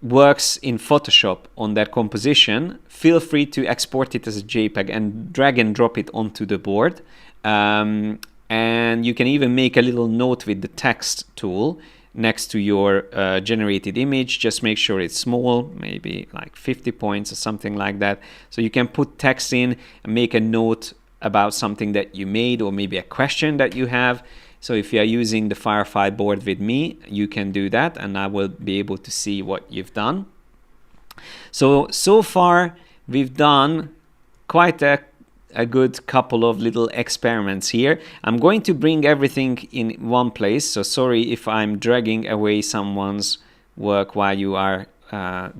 works in Photoshop on that composition, feel free to export it as a JPEG and drag and drop it onto the board. And you can even make a little note with the text tool next to your generated image. Just make sure it's small, maybe like 50 points or something like that. So you can put text in and make a note about something that you made or maybe a question that you have. So if you are using the FIREFLY board with me, you can do that and I will be able to see what you've done. So far we've done quite a a good couple of little experiments here. I'm going to bring everything in one place, so sorry if I'm dragging away someone's work while you are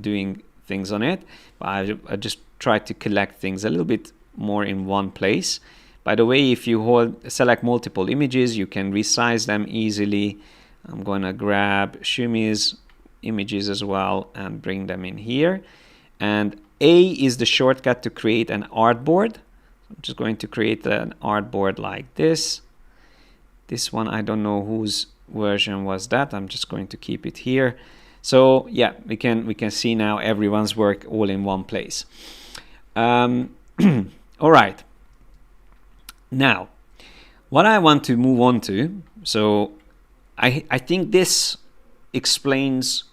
doing things on it. I just try to collect things a little bit more in one place. By the way, if you select multiple images, you can resize them easily. I'm going to grab Shumi's images as well and bring them in here. And A is the shortcut to create an artboard. I'm just going to create an artboard like this. This one, I don't know whose version was that. I'm just going to keep it here. So yeah, we can see now everyone's work all in one place. All right. Now, what I want to move on to, so I think this explains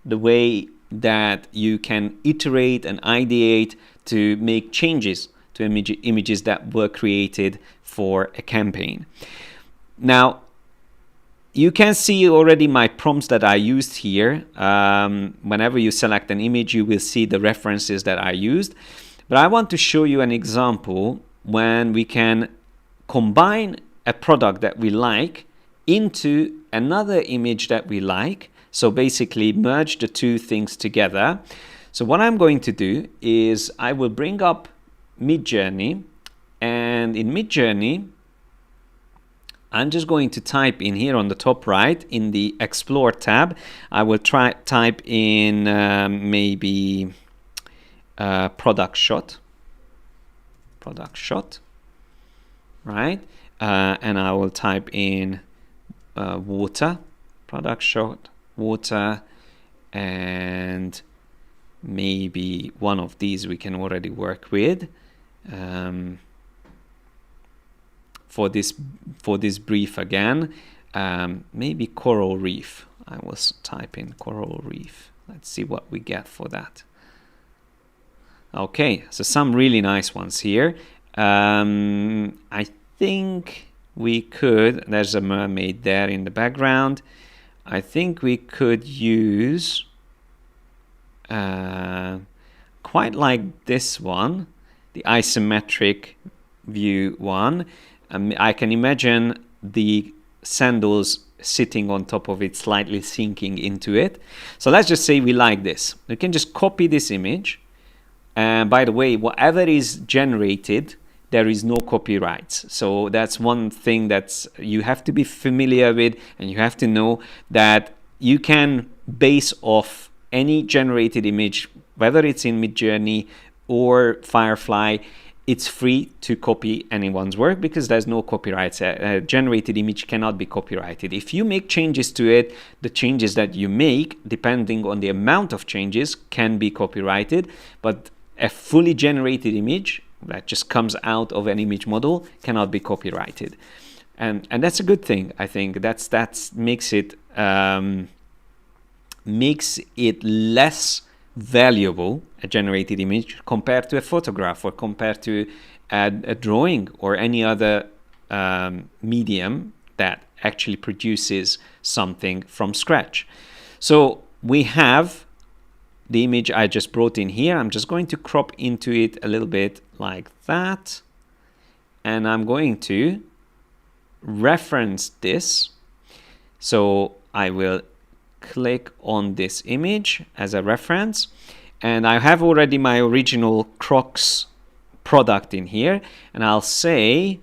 the way that you can iterate and ideate to make changes to images that were created for a campaign. Now, you can see already my prompts that I used here. Whenever you select an image, you will see the references that I used. But I want to show you an example when we can combine a product that we like into another image that we like. So basically merge the two things together. So what I'm going to do is I will bring up Midjourney, and in Midjourney I'm just going to type in here on the top right in the Explore tab. I will type in maybe product shot, right? And I will type in water, product shot, water, and maybe one of these we can already work with. For this brief again, maybe coral reef. I will type in coral reef. Let's see what we get for that. Okay, so some really nice ones here. I think we could, there's a mermaid there in the background. I think we could use quite like this one, the isometric view one. I can imagine the sandals sitting on top of it, slightly sinking into it. So let's just say we like this. We can just copy this image. And by the way, whatever is generated, there is no copyrights. So that's one thing that you have to be familiar with, and you have to know that you can base off any generated image, whether it's in Midjourney or Firefly. It's free to copy anyone's work because there's no copyrights. A generated image cannot be copyrighted. If you make changes to it, the changes that you make, depending on the amount of changes, can be copyrighted. But a fully generated image that just comes out of an image model cannot be copyrighted. And that's a good thing, I think. That makes it less valuable, a generated image, compared to a photograph or compared to a drawing or any other medium that actually produces something from scratch. So we have the image I just brought in here. I'm just going to crop into it a little bit like that, and I'm going to reference this. So I will click on this image as a reference, and I have already my original Crocs product in here, and I'll say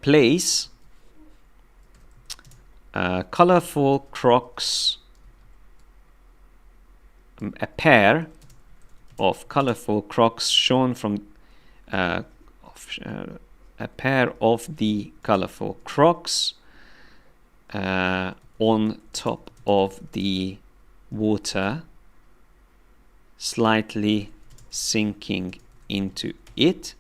place colorful Crocs, a pair of colorful Crocs shown from a pair of the colorful Crocs on top of the water, slightly sinking into it,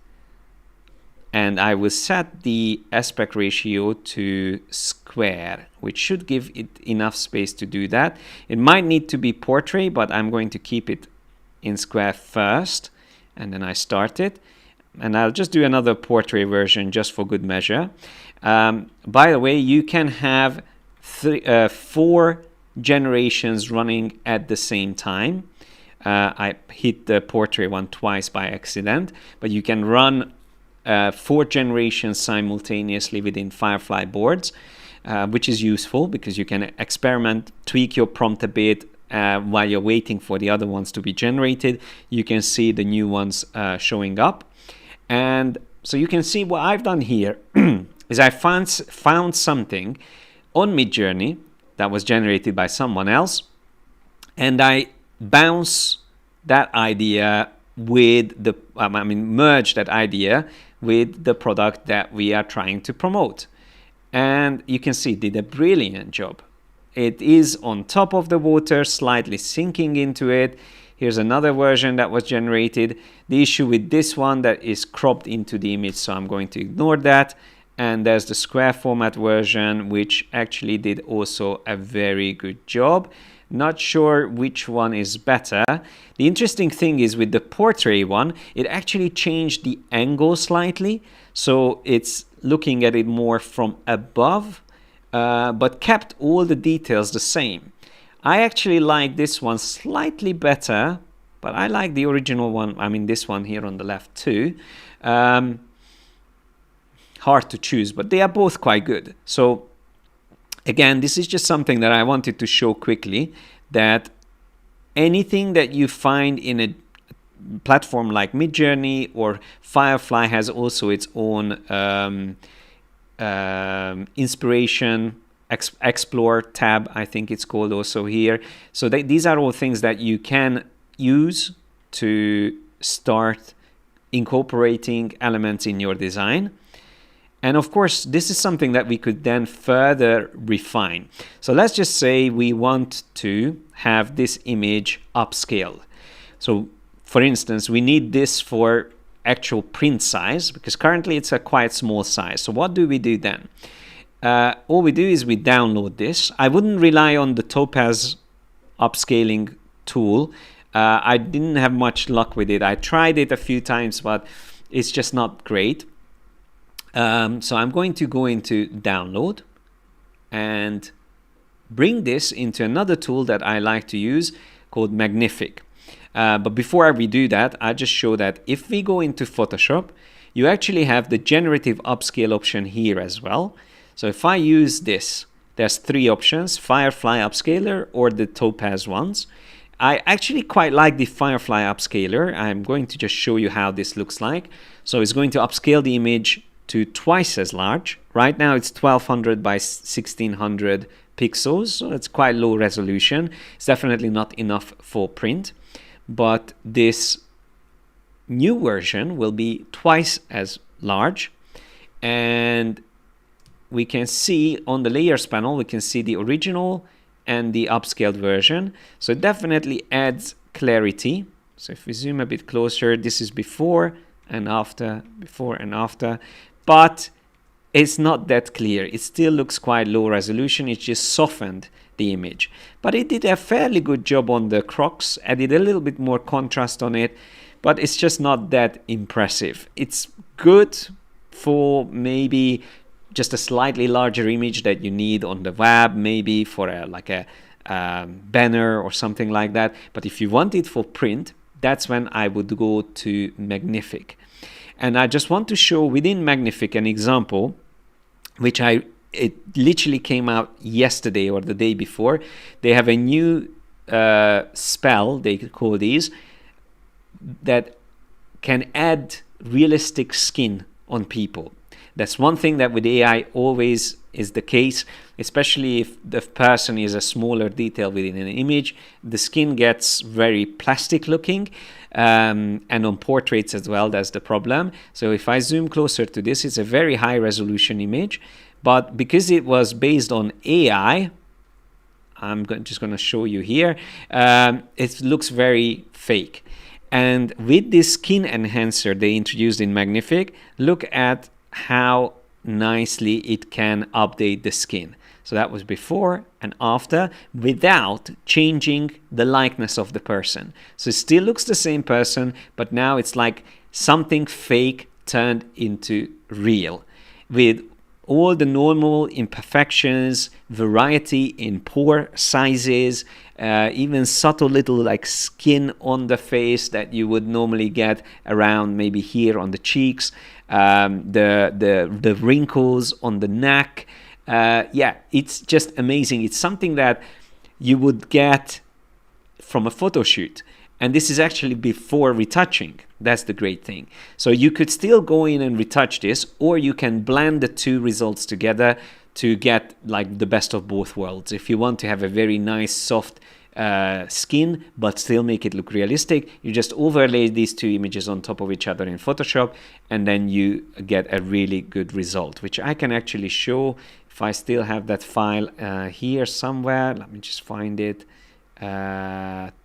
and I will set the aspect ratio to square, which should give it enough space to do that. It might need to be portrait, but I'm going to keep it in square first, and then I start it, and I'll just do another portrait version just for good measure. By the way, you can have 4 generations running at the same time. I hit the portrait one twice by accident, but you can run 4 generations simultaneously within Firefly boards, which is useful because you can experiment, tweak your prompt a bit while you're waiting for the other ones to be generated. You can see the new ones showing up. And so you can see what I've done here is I found something on Midjourney that was generated by someone else, and I bounce that idea with the, merge that idea with the product that we are trying to promote. And you can see it did a brilliant job. It is on top of the water, slightly sinking into it. Here's another version that was generated. The issue with this one that is cropped into the image, so I'm going to ignore that. And there's the square format version, which actually did also a very good job. Not sure which one is better. The interesting thing is with the portrait one, it actually changed the angle slightly. So it's looking at it more from above, but kept all the details the same. I actually like this one slightly better, but I like the original one. This one here on the left too. Hard to choose, but they are both quite good. So again, this is just something that I wanted to show quickly, that anything that you find in a platform like Midjourney or Firefly has also its own inspiration, explore tab, I think it's called also here. So these are all things that you can use to start incorporating elements in your design. And of course, this is something that we could then further refine. So let's just say we want to have this image upscaled. So for instance, we need this for actual print size, because currently it's a quite small size. So what do we do then? All we do is we download this. I wouldn't rely on the Topaz upscaling tool. I didn't have much luck with it. I tried it a few times, but it's just not great. So I'm going to go into download and bring this into another tool that I like to use called Magnific. But before we do that, I just show that if we go into Photoshop, you actually have the generative upscale option here as well. So if I use this, there's 3 options: Firefly Upscaler or the Topaz ones. I actually quite like the Firefly Upscaler. I'm going to just show you how this looks like. So it's going to upscale the image to twice as large. Right now it's 1200 by 1600 pixels, so it's quite low resolution. It's definitely not enough for print, but this new version will be twice as large. And we can see on the layers panel, we can see the original and the upscaled version. So it definitely adds clarity. So if we zoom a bit closer, this is before and after, but it's not that clear. It still looks quite low resolution. It just softened the image, but it did a fairly good job on the crocs, added a little bit more contrast on it, but it's just not that impressive. It's good for maybe just a slightly larger image that you need on the web, maybe for a banner or something like that. But if you want it for print, that's when I would go to Magnific. And I just want to show within Magnific an example, which it literally came out yesterday or the day before. They have a new spell, they call these, that can add realistic skin on people. That's one thing that with AI always is the case, especially if the person is a smaller detail within an image. The skin gets very plastic looking, and on portraits as well, that's the problem. So if I zoom closer to this, it's a very high resolution image, but because it was based on AI, I'm just going to show you here, it looks very fake. And with this skin enhancer they introduced in Magnific, look at how nicely it can update the skin. So that was before and after, without changing the likeness of the person. So it still looks the same person, but now it's like something fake turned into real, with all the normal imperfections, variety in pore sizes, even subtle little like skin on the face that you would normally get around maybe here on the cheeks, the wrinkles on the neck. Yeah, it's just amazing. It's something that you would get from a photo shoot. And this is actually before retouching. That's the great thing. So you could still go in and retouch this, or you can blend the two results together to get like the best of both worlds. If you want to have a very nice soft skin but still make it look realistic, you just overlay these two images on top of each other in Photoshop, and then you get a really good result, which I can actually show if I still have that file here somewhere. Let me just find it.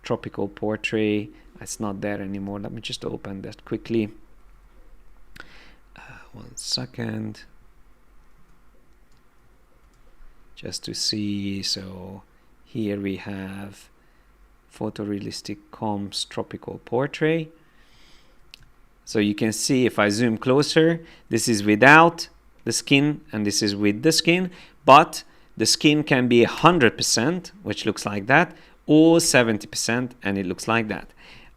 Tropical portrait. It's not there anymore. Let me just open that quickly. 1 second. Just to see. So here we have photorealistic comps tropical portrait. So you can see if I zoom closer, this is without the skin and this is with the skin, but the skin can be 100%, which looks like that, or 70%, and it looks like that.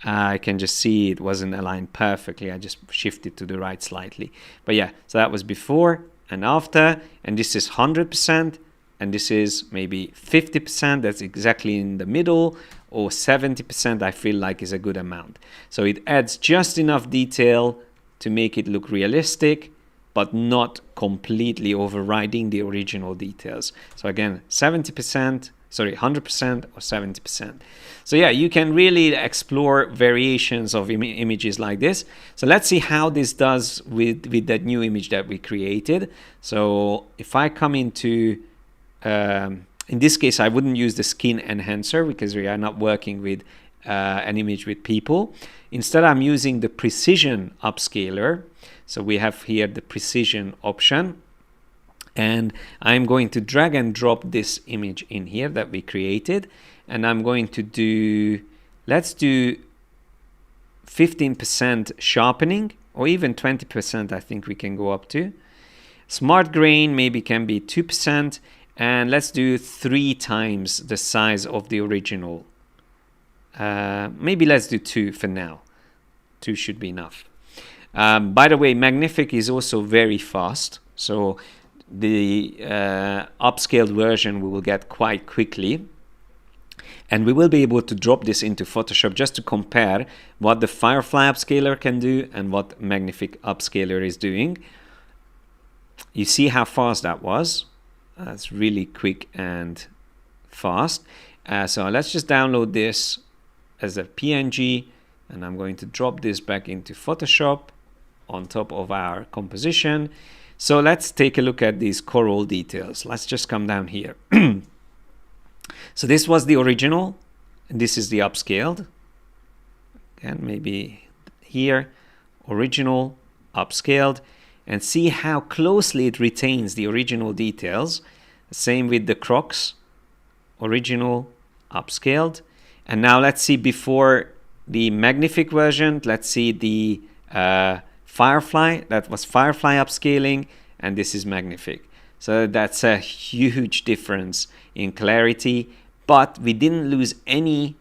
I can just see it wasn't aligned perfectly. I just shifted to the right slightly. But yeah, so that was before and after, and this is 100%, and this is maybe 50%. That's exactly in the middle, or 70% I feel like is a good amount. So it adds just enough detail to make it look realistic, but not completely overriding the original details. So again, 70%, sorry, 100% or 70%. So yeah, you can really explore variations of images like this. So let's see how this does with that new image that we created. So if I come into, in this case, I wouldn't use the skin enhancer because we are not working with an image with people. Instead, I'm using the precision upscaler. So we have here the precision option. And I'm going to drag and drop this image in here that we created. And I'm going to do, let's do 15% sharpening, or even 20% I think we can go up to. Smart grain maybe can be 2%. And let's do 3 times the size of the original. Maybe let's do 2 for now. 2 should be enough. By the way, Magnific is also very fast. So the upscaled version we will get quite quickly, and we will be able to drop this into Photoshop just to compare what the Firefly upscaler can do and what Magnific upscaler is doing. You see how fast that was. That's really quick and fast. So let's just download this as a PNG, and I'm going to drop this back into Photoshop on top of our composition. So let's take a look at these coral details. Let's just come down here. So this was the original, and this is the upscaled. Again, maybe here, original, upscaled, and see how closely it retains the original details. Same with the crocs, original, upscaled. And now let's see before the Magnific version, let's see the Firefly. That was Firefly upscaling, and this is Magnific. So that's a huge difference in clarity, but we didn't lose any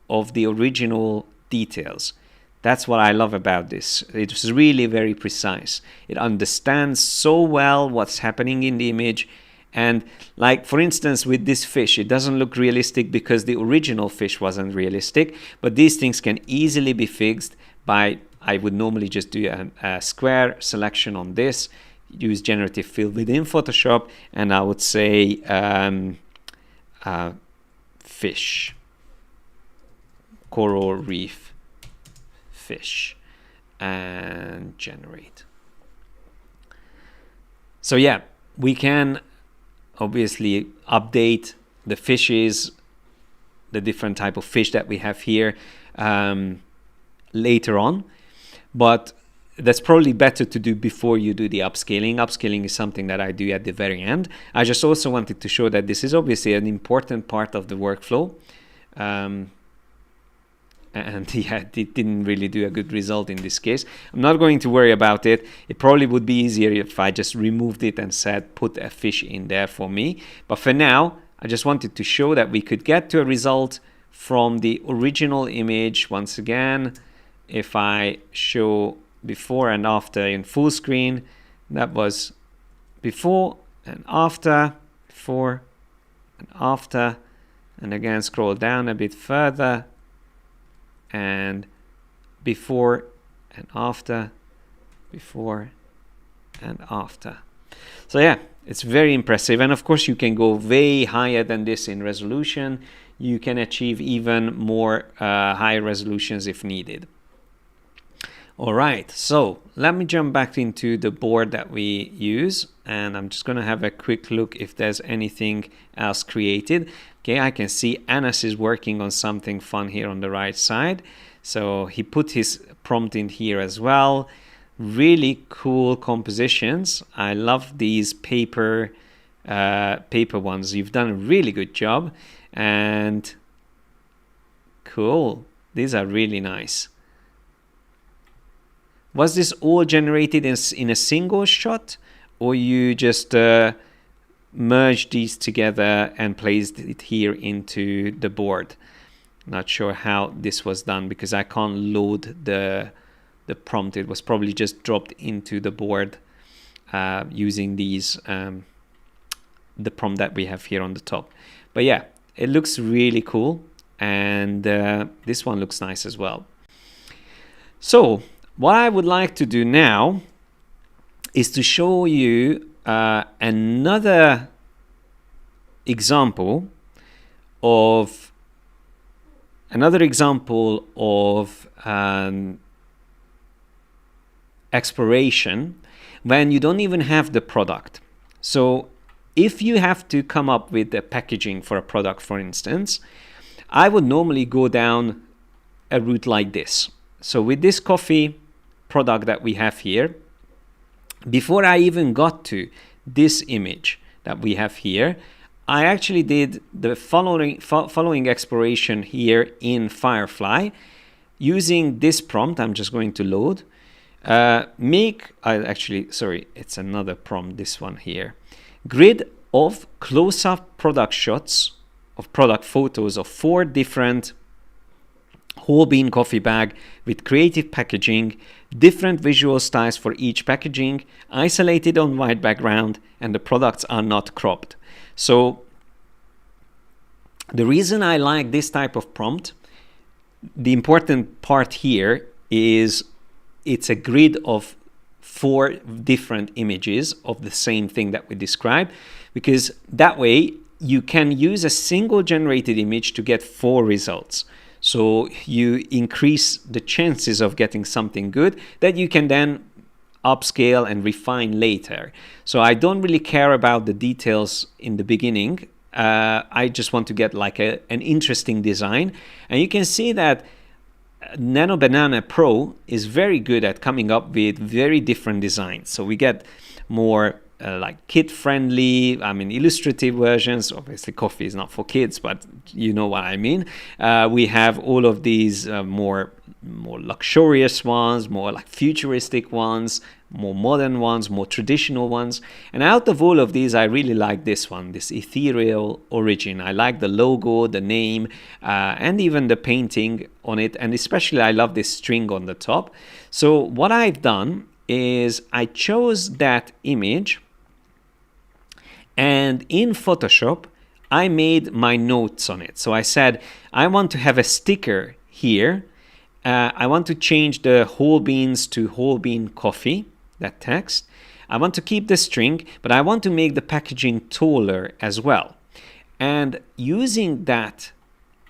of the original details. That's what I love about this. It's really very precise. It understands so well what's happening in the image. And like, for instance, with this fish, it doesn't look realistic because the original fish wasn't realistic, but these things can easily be fixed by, I would normally just do a square selection on this, use generative fill within Photoshop, and I would say fish, coral reef fish, and generate. So yeah, we can obviously update the fishes, the different type of fish that we have here later on, but that's probably better to do before you do the upscaling. Upscaling is something that I do at the very end. I just also wanted to show that this is obviously an important part of the workflow. and yeah, it didn't really do a good result in this case. I'm not going to worry about it. It probably would be easier if I just removed it and said put a fish in there for me. But for now, I just wanted to show that we could get to a result from the original image. Once again, if I show before and after in full screen, that was before and after, before and after, and again scroll down a bit further, and before and after, before and after. So yeah, it's very impressive. And of course you can go way higher than this in resolution. You can achieve even more high resolutions if needed. All right, so let me jump back into the board that we use, and I'm just going to have a quick look if there's anything else created. Okay, I can see Anas is working on something fun here on the right side. So he put his prompt in here as well. Really cool compositions. I love these paper ones. You've done a really good job, and cool. These are really nice. Was this all generated in a single shot, or you just merged these together and placed it here into the board? Not sure how this was done because I can't load the prompt. It was probably just dropped into the board using these the prompt that we have here on the top. But yeah, it looks really cool, and this one looks nice as well. So what I would like to do now is to show you another example of exploration when you don't even have the product. So if you have to come up with the packaging for a product, for instance, I would normally go down a route like this. So with this coffee product that we have here, before I even got to this image that we have here, I actually did the following exploration here in Firefly using this prompt. I'm just going to load. It's another prompt, this one here. Grid of close-up product shots of product photos of 4 different whole bean coffee bag with creative packaging, different visual styles for each packaging, isolated on white background, and the products are not cropped. So the reason I like this type of prompt, the important part here is it's a grid of 4 different images of the same thing that we described, because that way you can use a single generated image to get 4 results. So you increase the chances of getting something good that you can then upscale and refine later. So I don't really care about the details in the beginning. I just want to get like an interesting design. And you can see that Nano Banana Pro is very good at coming up with very different designs. So we get more like kid-friendly, illustrative versions. Obviously, coffee is not for kids, but you know what I mean. We have all of these more luxurious ones, more like futuristic ones, more modern ones, more traditional ones. And out of all of these, I really like this one, this ethereal origin. I like the logo, the name, and even the painting on it. And especially, I love this string on the top. So what I've done is I chose that image, and in Photoshop, I made my notes on it. So I said, I want to have a sticker here. I want to change the whole beans to whole bean coffee, that text. I want to keep the string, but I want to make the packaging taller as well. And using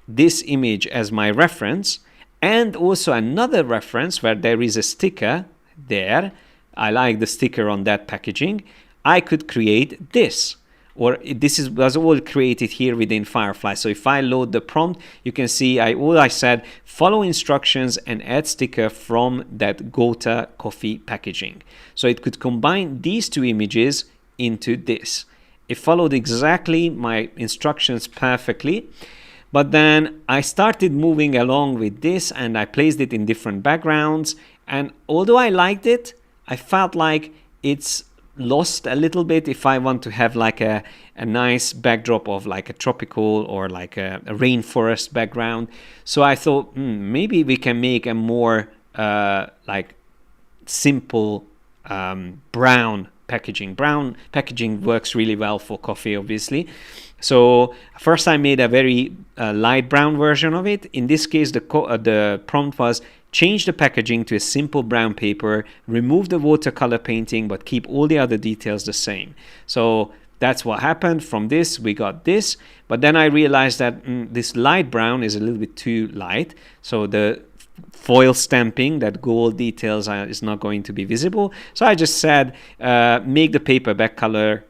this image as my reference, and also another reference where there is a sticker there, I like the sticker on that packaging, I could create this. Or was all created here within Firefly. So if I load the prompt, you can see all I said, follow instructions and add sticker from that Gota coffee packaging. So it could combine these 2 images into this. It followed exactly my instructions perfectly. But then I started moving along with this and I placed it in different backgrounds. And although I liked it, I felt like it's lost a little bit if I want to have like a nice backdrop of like a tropical or like a rainforest background. So I thought maybe we can make a more like simple brown packaging. Brown packaging works really well for coffee, obviously. So first I made a very light brown version of it. In this case, the prompt was change the packaging to a simple brown paper, remove the watercolor painting, but keep all the other details the same. So that's what happened. From this, we got this. But then I realized that this light brown is a little bit too light. So the foil stamping, that gold details is not going to be visible. So I just said, make the paper back color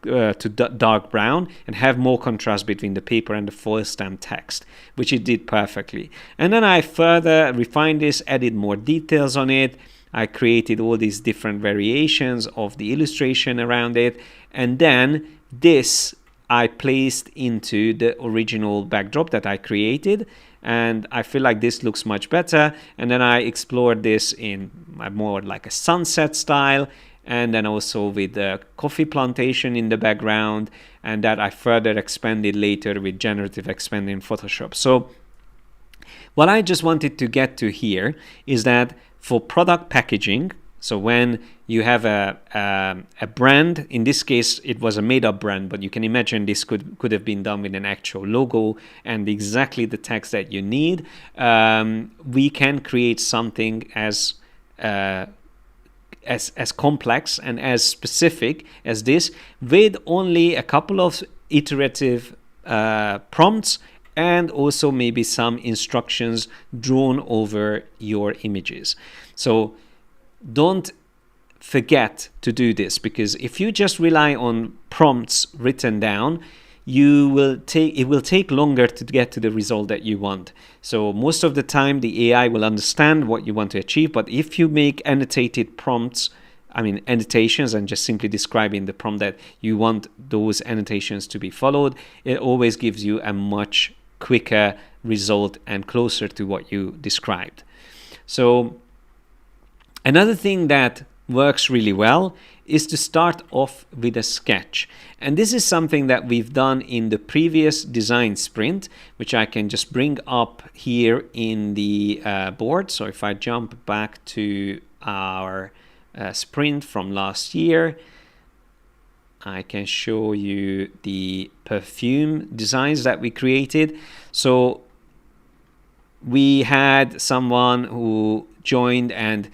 to dark brown and have more contrast between the paper and the foil stamp text, which it did perfectly. And then I further refined this, added more details on it. I created all these different variations of the illustration around it. And then this I placed into the original backdrop that I created. And I feel like this looks much better. And then I explored this in more like a sunset style. And then also with the coffee plantation in the background, and that I further expanded later with generative expand in Photoshop. So what I just wanted to get to here is that for product packaging, so when you have a brand, in this case it was a made-up brand, but you can imagine this could have been done with an actual logo and exactly the text that you need, we can create something as complex and as specific as this with only a couple of iterative prompts and also maybe some instructions drawn over your images. So don't forget to do this, because if you just rely on prompts written down, it will take longer to get to the result that you want. So most of the time the AI will understand what you want to achieve, but if you make annotated prompts, annotations, and just simply describing the prompt that you want those annotations to be followed, it always gives you a much quicker result and closer to what you described. So another thing that works really well is to start off with a sketch. And this is something that we've done in the previous design sprint, which I can just bring up here in the board. So if I jump back to our sprint from last year, I can show you the perfume designs that we created. So we had someone who joined, and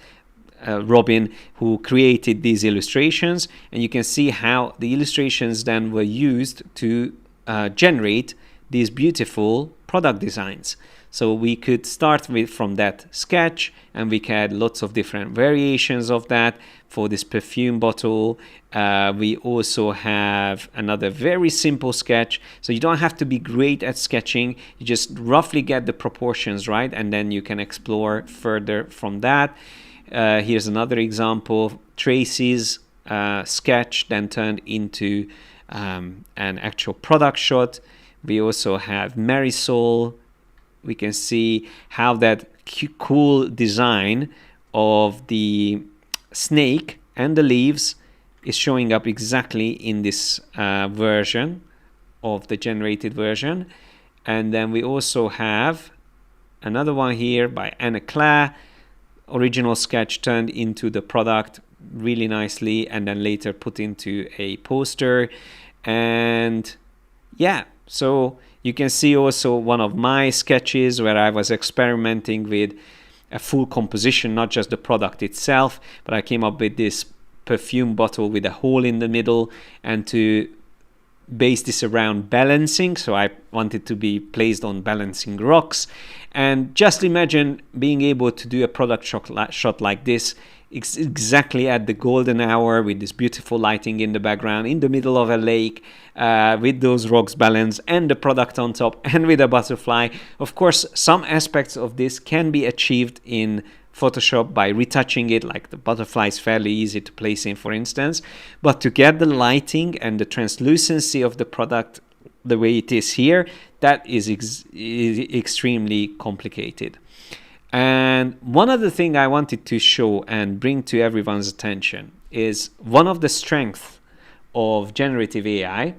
Robin, who created these illustrations, and you can see how the illustrations then were used to generate these beautiful product designs. So we could start from that sketch, and we had lots of different variations of that. For this perfume bottle, we also have another very simple sketch. So you don't have to be great at sketching, you just roughly get the proportions right, and then you can explore further from that. Here's another example, Tracy's sketch then turned into an actual product shot. We also have Marisol. We can see how that cool design of the snake and the leaves is showing up exactly in this version of the generated version. And then we also have another one here by Anna Claire. Original sketch turned into the product really nicely, and then later put into a poster. And yeah, so you can see also one of my sketches where I was experimenting with a full composition, not just the product itself, but I came up with this perfume bottle with a hole in the middle, and to base this around balancing, so I wanted to be placed on balancing rocks. And just imagine being able to do a product shot like this exactly at the golden hour, with this beautiful lighting in the background, in the middle of a lake, with those rocks balanced and the product on top, and with a butterfly. Of course, some aspects of this can be achieved in Photoshop by retouching it, like the butterfly is fairly easy to place in, for instance. But to get the lighting and the translucency of the product the way it is here, that is extremely complicated. And one other thing I wanted to show and bring to everyone's attention is one of the strengths of generative AI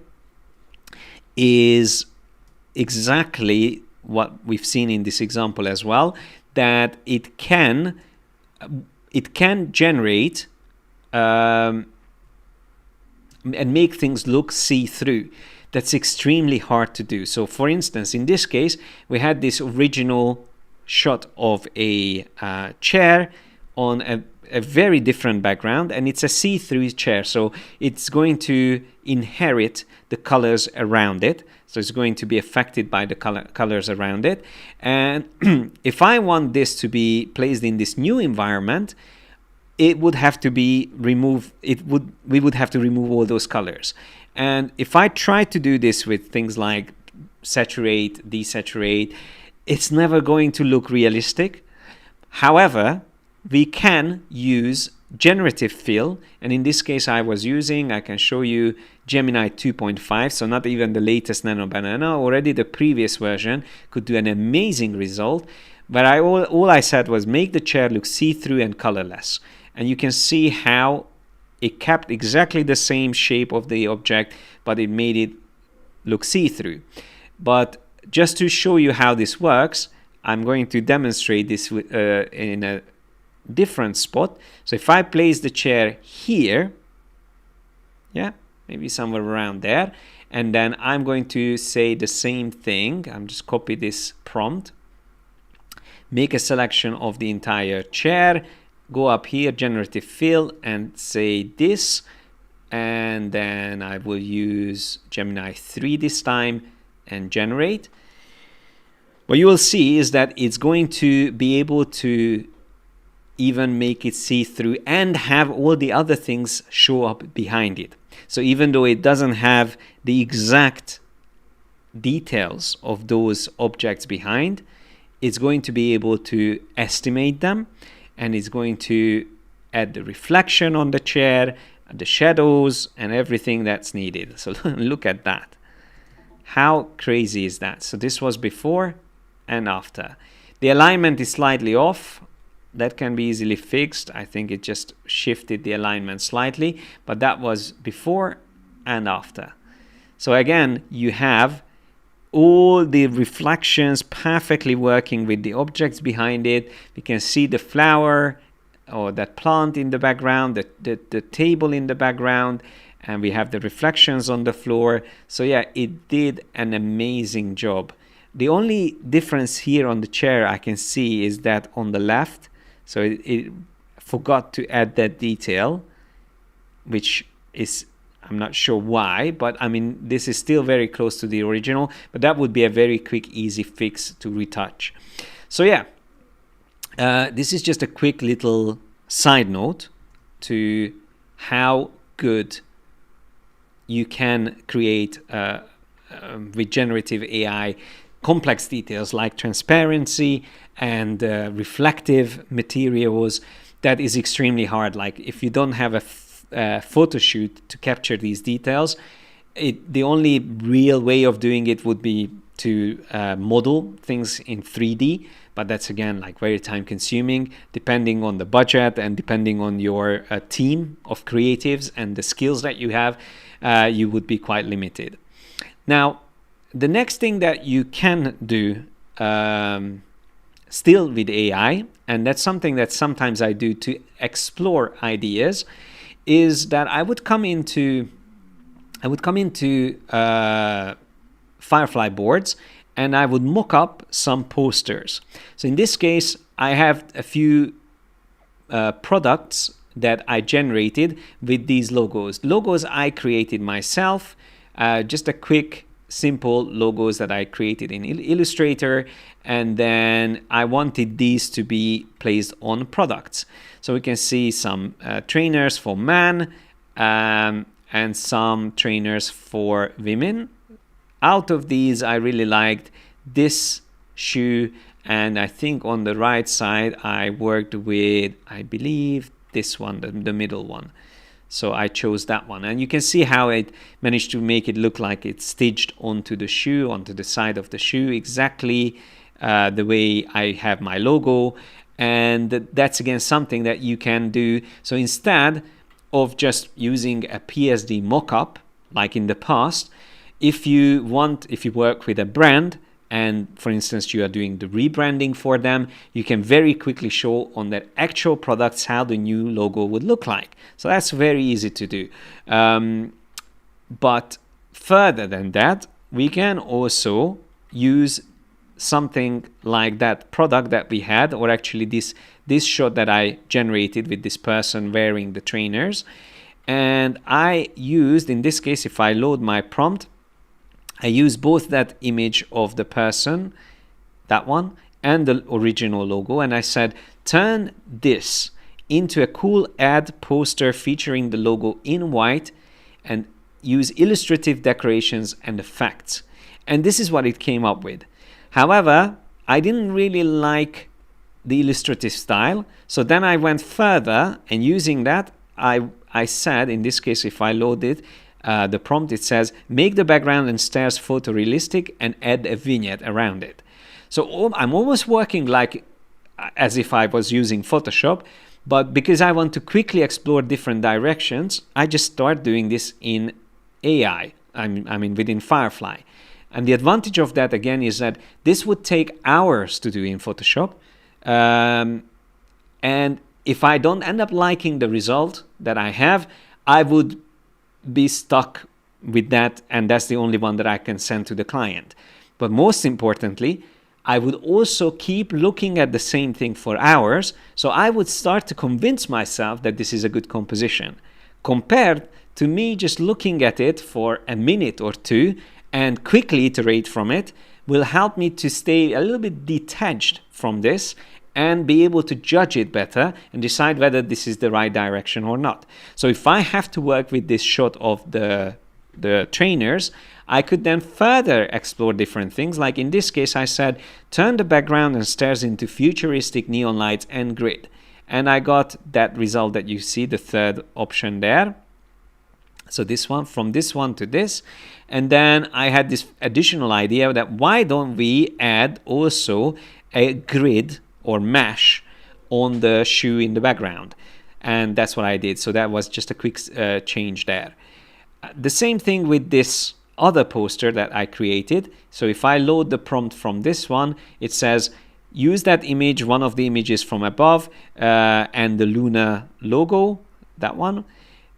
is exactly what we've seen in this example as well, that it can generate and make things look see-through. That's extremely hard to do. So for instance, in this case, we had this original shot of a chair on a very different background, and it's a see-through chair, so it's going to inherit the colors around it. So it's going to be affected by the colors around it. And if I want this to be placed in this new environment, it would have to be removed. We would have to remove all those colors. And if I try to do this with things like saturate, desaturate, it's never going to look realistic. However, we can use generative fill, and in this case I can show you Gemini 2.5, so not even the latest Nano Banana, already the previous version could do an amazing result. But all I said was make the chair look see-through and colorless, and you can see how it kept exactly the same shape of the object, but it made it look see-through. But just to show you how this works, I'm going to demonstrate this in a different spot. So if I place the chair here, yeah, maybe somewhere around there, and then I'm going to say the same thing. I'm just copy this prompt, make a selection of the entire chair, go up here, generative fill, and say this, and then I will use Gemini 3 this time and generate. What you will see is that it's going to be able to even make it see-through and have all the other things show up behind it. So even though it doesn't have the exact details of those objects behind, it's going to be able to estimate them, and it's going to add the reflection on the chair, the shadows, and everything that's needed. So look at that. How crazy is that? So this was before and after. The alignment is slightly off. That can be easily fixed. I think it just shifted the alignment slightly, but that was before and after. So again, you have all the reflections perfectly working with the objects behind it. We can see the flower or that plant in the background, the table in the background, and we have the reflections on the floor. So yeah, it did an amazing job. The only difference here on the chair I can see is that on the left, so it forgot to add that detail, which is, I'm not sure why, but I mean, this is still very close to the original, but that would be a very quick, easy fix to retouch. So yeah, this is just a quick little side note to how good you can create with generative AI complex details like transparency and reflective materials. That is extremely hard. Like if you don't have a photo shoot to capture these details, the only real way of doing it would be to model things in 3D, but that's again like very time consuming. Depending on the budget and depending on your team of creatives and the skills that you have, you would be quite limited. Now, the next thing that you can do still with AI, and that's something that sometimes I do to explore ideas, is that I would come into FIREFLY boards and I would mock up some posters. So in this case, I have a few products that I generated with these logos. Logos I created myself, just a quick simple logos that I created in Illustrator, and then I wanted these to be placed on products. So we can see some trainers for men and some trainers for women. Out of these, I really liked this shoe, and I think on the right side I worked with, I believe, this one, the middle one. So I chose that one, and you can see how it managed to make it look like it's stitched onto the shoe, onto the side of the shoe, exactly the way I have my logo. And that's again something that you can do. So instead of just using a PSD mockup like in the past, if you work with a brand, and for instance you are doing the rebranding for them, you can very quickly show on their actual products how the new logo would look like. So that's very easy to do. But further than that, we can also use something like that product that we had, or actually this shot that I generated with this person wearing the trainers. And I used, in this case, if I load my prompt, I use both that image of the person, that one, and the original logo, and I said, turn this into a cool ad poster featuring the logo in white and use illustrative decorations and effects. And this is what it came up with. However, I didn't really like the illustrative style, so then I went further, and using that, I said, in this case, if I load it, the prompt, it says, make the background and stairs photorealistic and add a vignette around it. So I'm almost working like as if I was using Photoshop, but because I want to quickly explore different directions, I just start doing this in AI, I mean within Firefly. And the advantage of that, again, is that this would take hours to do in Photoshop. And if I don't end up liking the result that I have, I would be stuck with that, and that's the only one that I can send to the client. But most importantly, I would also keep looking at the same thing for hours, so I would start to convince myself that this is a good composition, compared to me just looking at it for a minute or two and quickly iterate from it. Will help me to stay a little bit detached from this and be able to judge it better and decide whether this is the right direction or not. So if I have to work with this shot of the trainers, I could then further explore different things. Like in this case, I said, turn the background and stairs into futuristic neon lights and grid. And I got that result that you see, the third option there. So this one, from this one to this. And then I had this additional idea that why don't we add also a grid or mesh on the shoe in the background, and that's what I did. So that was just a quick change there. The same thing with this other poster that I created. So if I load the prompt from this one, it says use that image, one of the images from above, and the Luna logo, that one.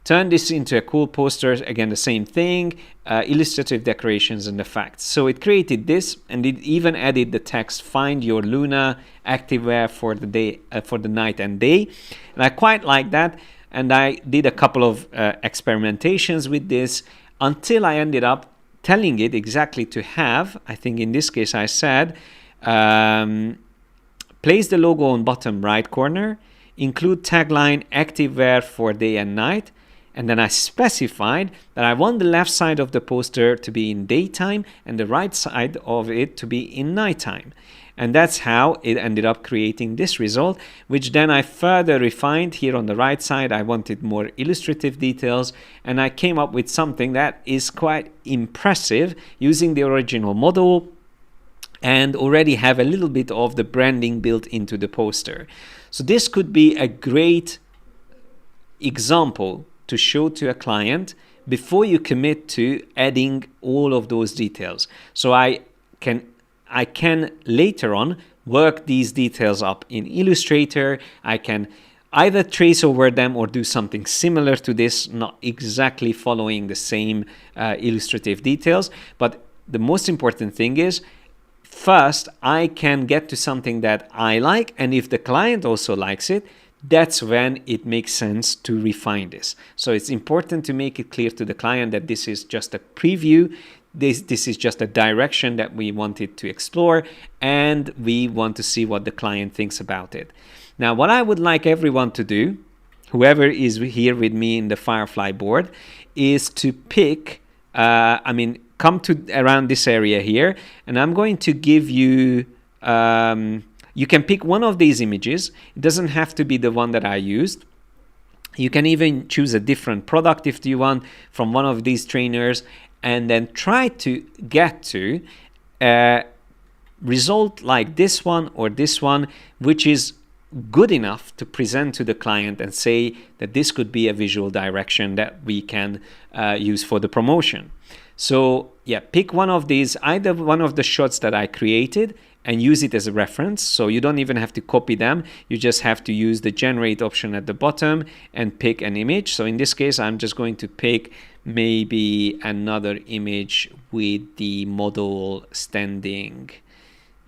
Turn this into a cool poster, again the same thing, illustrative decorations and effects. So it created this, and it even added the text, find your Luna activewear for the day, for the night and day. And I quite like that, and I did a couple of experimentations with this until I ended up telling it exactly to have, I think in this case I said, place the logo on bottom right corner, include tagline activewear for day and night. And then I specified that I want the left side of the poster to be in daytime and the right side of it to be in nighttime. And that's how it ended up creating this result, which then I further refined. Here on the right side, I wanted more illustrative details, and I came up with something that is quite impressive using the original model and already have a little bit of the branding built into the poster. So this could be a great example to show to a client before you commit to adding all of those details. So I can later on work these details up in Illustrator. I can either trace over them or do something similar to this, not exactly following the same illustrative details. But the most important thing is, first, I can get to something that I like, and if the client also likes it, that's when it makes sense to refine this. So it's important to make it clear to the client that this is just a preview. This is just a direction that we wanted to explore, and we want to see what the client thinks about it. Now, what I would like everyone to do, whoever is here with me in the Firefly board, is to pick, come to around this area here, and I'm going to give you, you can pick one of these images. It doesn't have to be the one that I used. You can even choose a different product if you want from one of these trainers, and then try to get to a result like this one or this one, which is good enough to present to the client and say that this could be a visual direction that we can use for the promotion. So yeah, pick one of these, either one of the shots that I created, and use it as a reference. So you don't even have to copy them. You just have to use the generate option at the bottom and pick an image. So in this case, I'm just going to pick maybe another image with the model standing.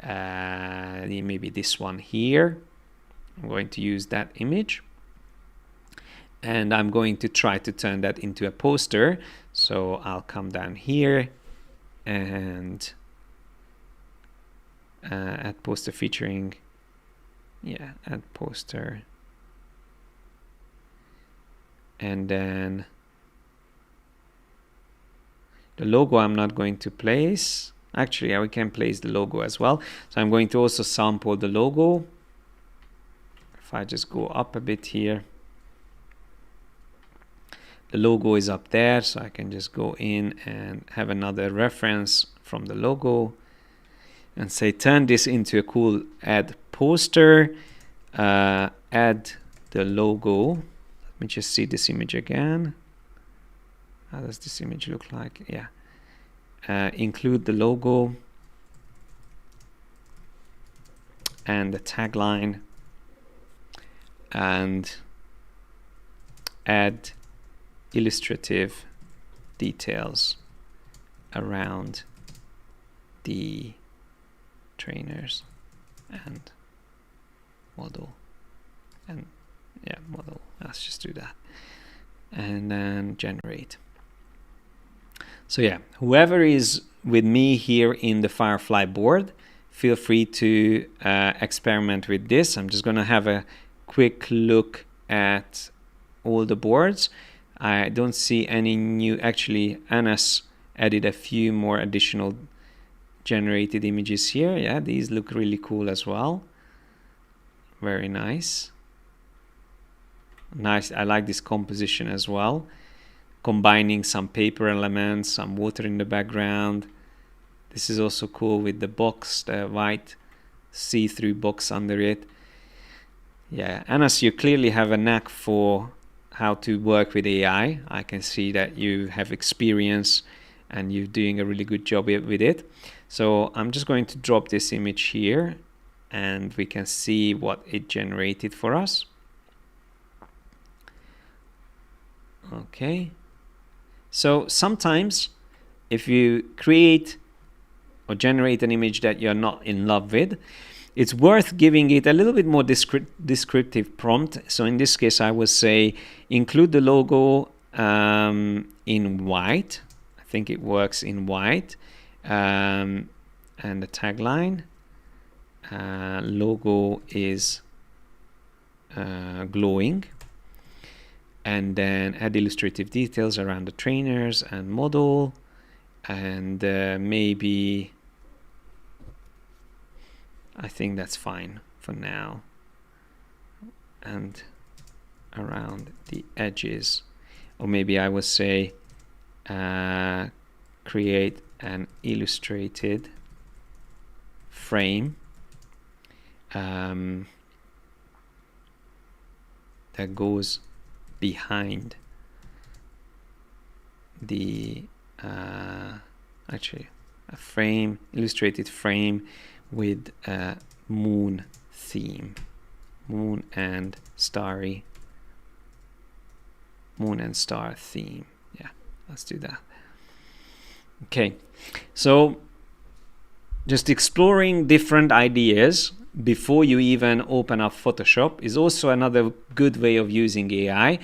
Maybe this one here. I'm going to use that image. And I'm going to try to turn that into a poster. So I'll come down here and add poster featuring, add poster, and then the logo I'm not going to place. Actually, we can place the logo as well. So I'm going to also sample the logo. If I just go up a bit here, the logo is up there, so I can just go in and have another reference from the logo and say, turn this into a cool add poster, add the logo. Let me just see this image again. How does this image look like? Yeah. Include the logo and the tagline, and add illustrative details around the trainers and model, and model. Let's just do that, and then generate. So yeah, whoever is with me here in the Firefly board, feel free to experiment with this. I'm just going to have a quick look at all the boards. I don't see any new. Actually, Anna's added a few more additional generated images here. Yeah, these look really cool as well. Very nice. Nice. I like this composition as well, combining some paper elements, some water in the background. This is also cool with the box, the white see-through box under it. Yeah, Anas, you clearly have a knack for how to work with AI. I can see that you have experience and you're doing a really good job with it. So I'm just going to drop this image here and we can see what it generated for us. Okay. So sometimes if you create or generate an image that you're not in love with, it's worth giving it a little bit more descriptive prompt. So in this case, I would say include the logo in white. I think it works in white. And the tagline, logo is glowing. And then add illustrative details around the trainers and model. And maybe, I think that's fine for now. And around the edges, or maybe I would say create an illustrated frame that goes behind the actually a frame, illustrated frame with a moon theme, moon and star theme. Yeah, let's do that. Okay, so just exploring different ideas before you even open up Photoshop is also another good way of using AI.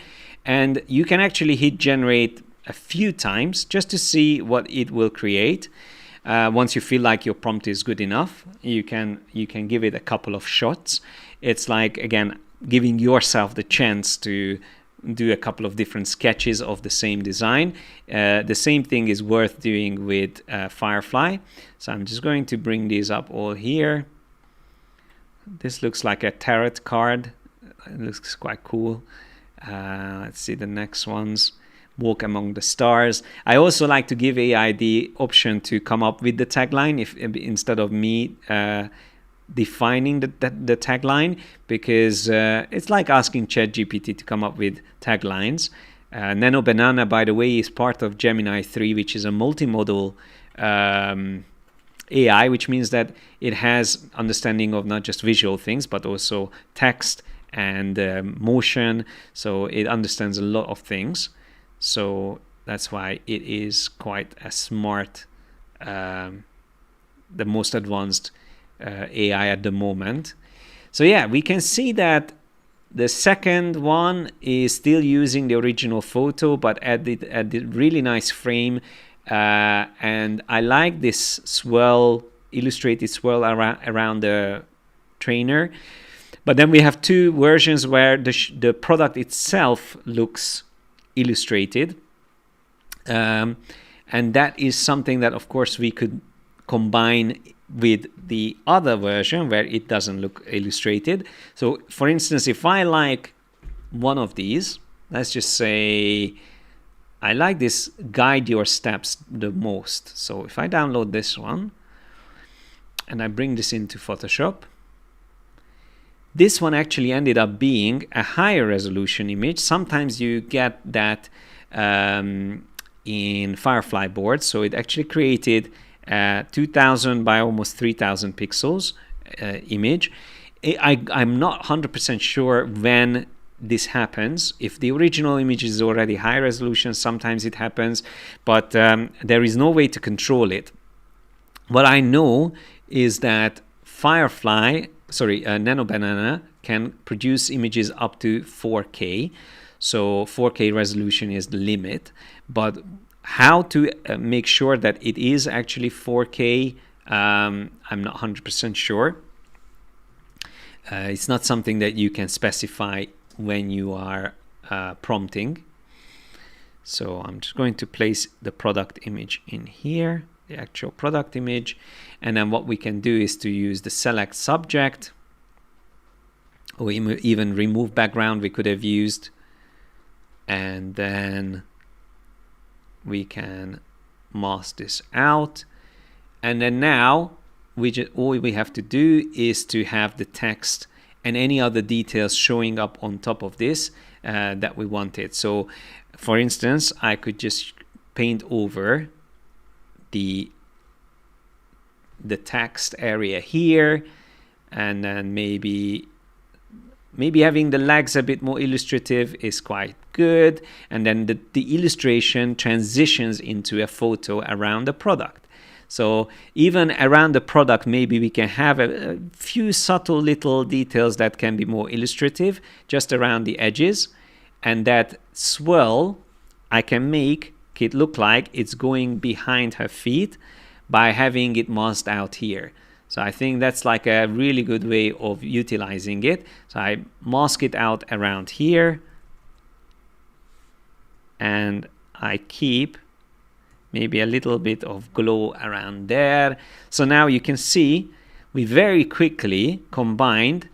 And you can actually hit generate a few times just to see what it will create. Once you feel like your prompt is good enough, you can give it a couple of shots. It's like, again, giving yourself the chance to do a couple of different sketches of the same design. The same thing is worth doing with Firefly. So I'm just going to bring these up all here. This looks like a tarot card. It looks quite cool. Let's see the next ones. Walk among the stars. I also like to give AI the option to come up with the tagline if instead of me defining the tagline, because it's like asking ChatGPT to come up with taglines. Nano Banana, by the way, is part of Gemini 3, which is a multimodal AI, which means that it has understanding of not just visual things, but also text and motion. So it understands a lot of things. So that's why it is quite a smart, the most advanced AI at the moment. So yeah, we can see that the second one is still using the original photo, but added really nice frame. And I like this swirl, illustrated swirl around the trainer. But then we have two versions where the product itself looks illustrated. And that is something that, of course, we could combine with the other version where it doesn't look illustrated. So, for instance, if I like one of these, let's just say I like this guide your steps the most. So if I download this one and I bring this into Photoshop, this one actually ended up being a higher resolution image. Sometimes you get that in Firefly boards. So it actually created 2000 by almost 3000 pixels image. I'm not 100% sure when this happens. If the original image is already high resolution, sometimes it happens, but there is no way to control it. What I know is that Nano Banana can produce images up to 4K. So 4K resolution is the limit, but how to make sure that it is actually 4K, I'm not 100% sure. It's not something that you can specify when you are prompting. So I'm just going to place the product image in here, the actual product image, and then what we can do is to use the select subject, or even remove background we could have used, and then we can mask this out, and then now all we have to do is to have the text and any other details showing up on top of this that we wanted. So for instance, I could just paint over the text area here, and then maybe having the legs a bit more illustrative is quite good, and then the illustration transitions into a photo around the product. So even around the product, maybe we can have a few subtle little details that can be more illustrative just around the edges, and that swirl I can make it look like it's going behind her feet by having it masked out here. So I think that's like a really good way of utilizing it. So I mask it out around here, and I keep maybe a little bit of glow around there. So now you can see we very quickly combined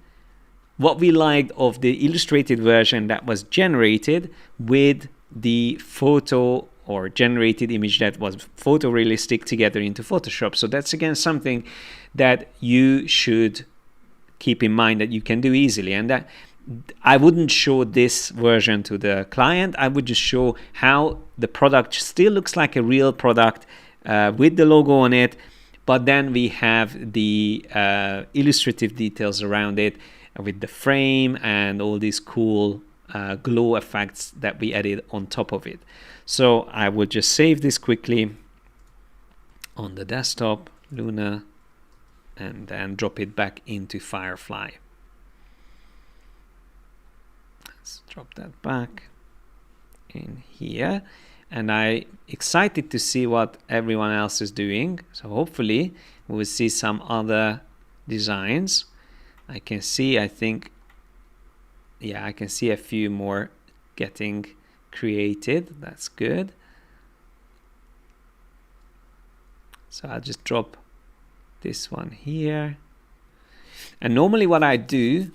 what we liked of the illustrated version that was generated with the photo or generated image that was photorealistic together into Photoshop. So that's again something that you should keep in mind that you can do easily, and that I wouldn't show this version to the client. I would just show how the product still looks like a real product with the logo on it, but then we have the illustrative details around it with the frame and all these cool glow effects that we added on top of it. So I will just save this quickly on the desktop, Luna, and then drop it back into Firefly. Let's drop that back in here, and I'm excited to see what everyone else is doing. So hopefully we will see some other designs. I can see, I think, yeah, I can see a few more getting created. That's good. So I'll just drop this one here. And normally what I do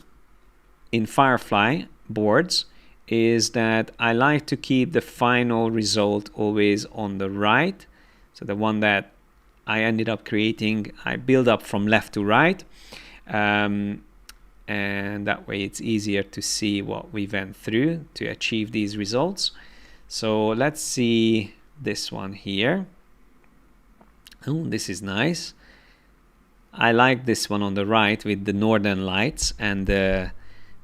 in Firefly boards is that I like to keep the final result always on the right. So the one that I ended up creating, I build up from left to right. And that way it's easier to see what we went through to achieve these results. So let's see this one here. Oh, this is nice. I like this one on the right with the northern lights and the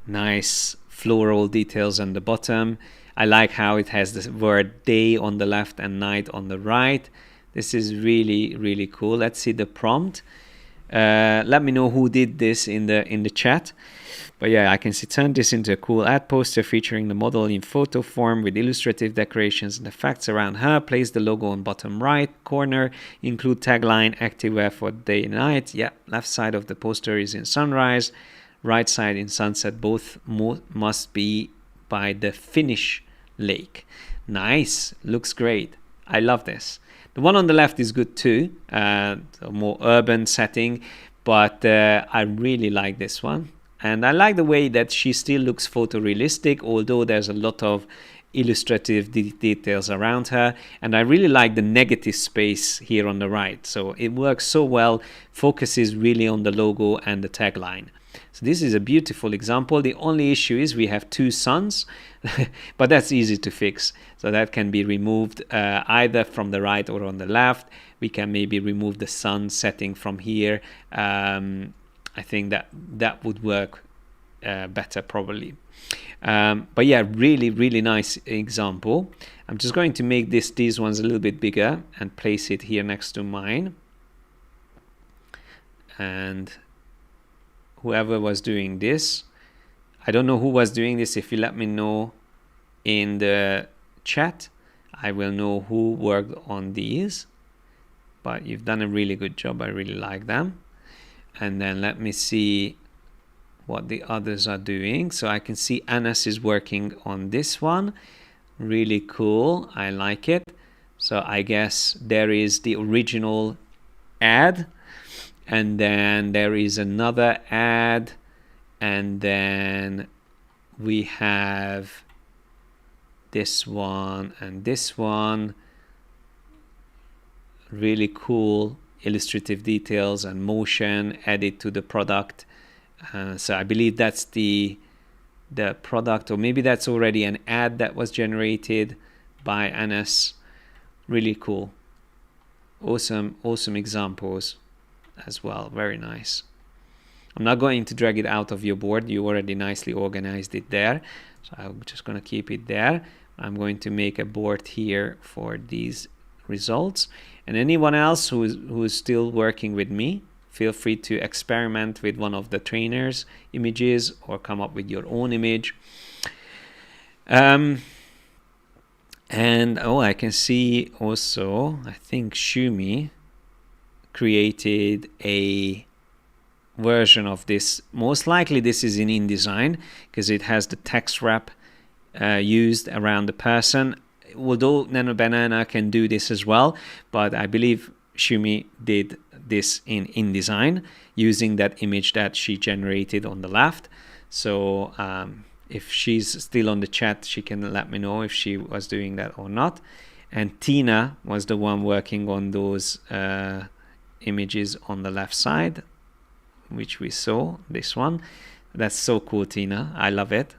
nice floral details on the bottom. I like how it has the word day on the left and night on the right. This is really, really cool. Let's see the prompt. Let me know who did this in the chat. But yeah, I can see turn this into a cool ad poster featuring the model in photo form with illustrative decorations and effects around her. Place the logo on bottom right corner. Include tagline activewear for day and night. Yeah, left side of the poster is in sunrise, right side in sunset. Both must be by the Finnish lake. Nice, looks great. I love this. The one on the left is good too, a more urban setting, but I really like this one. And I like the way that she still looks photorealistic, although there's a lot of illustrative details around her. And I really like the negative space here on the right. So it works so well, focuses really on the logo and the tagline. So this is a beautiful example. The only issue is we have two suns, but that's easy to fix. So that can be removed either from the right or on the left. We can maybe remove the sun setting from here. I think that would work better probably. But yeah, really, really nice example. I'm just going to make these ones a little bit bigger and place it here next to mine. And whoever was doing this, I don't know who was doing this. If you let me know in the chat, I will know who worked on these. But you've done a really good job. I really like them. And then let me see what the others are doing. So I can see Anas is working on this one. Really cool. I like it. So I guess there is the original ad, and then there is another ad, and then we have this one and this one. Really cool illustrative details and motion added to the product. So I believe that's the product, or maybe that's already an ad that was generated by Anas. Really cool. Awesome examples as well. Very nice. I'm not going to drag it out of your board. You already nicely organized it there. So I'm just going to keep it there. I'm going to make a board here for these results. And anyone else who is still working with me, feel free to experiment with one of the trainers' images or come up with your own image. And I can see also, I think Shumi created a version of this. Most likely this is in InDesign because it has the text wrap used around the person. Although Nano Banana can do this as well, but I believe Shumi did this in InDesign using that image that she generated on the left. So if she's still on the chat, she can let me know if she was doing that or not. And Tina was the one working on those images on the left side, which we saw, this one. That's so cool, Tina. I love it.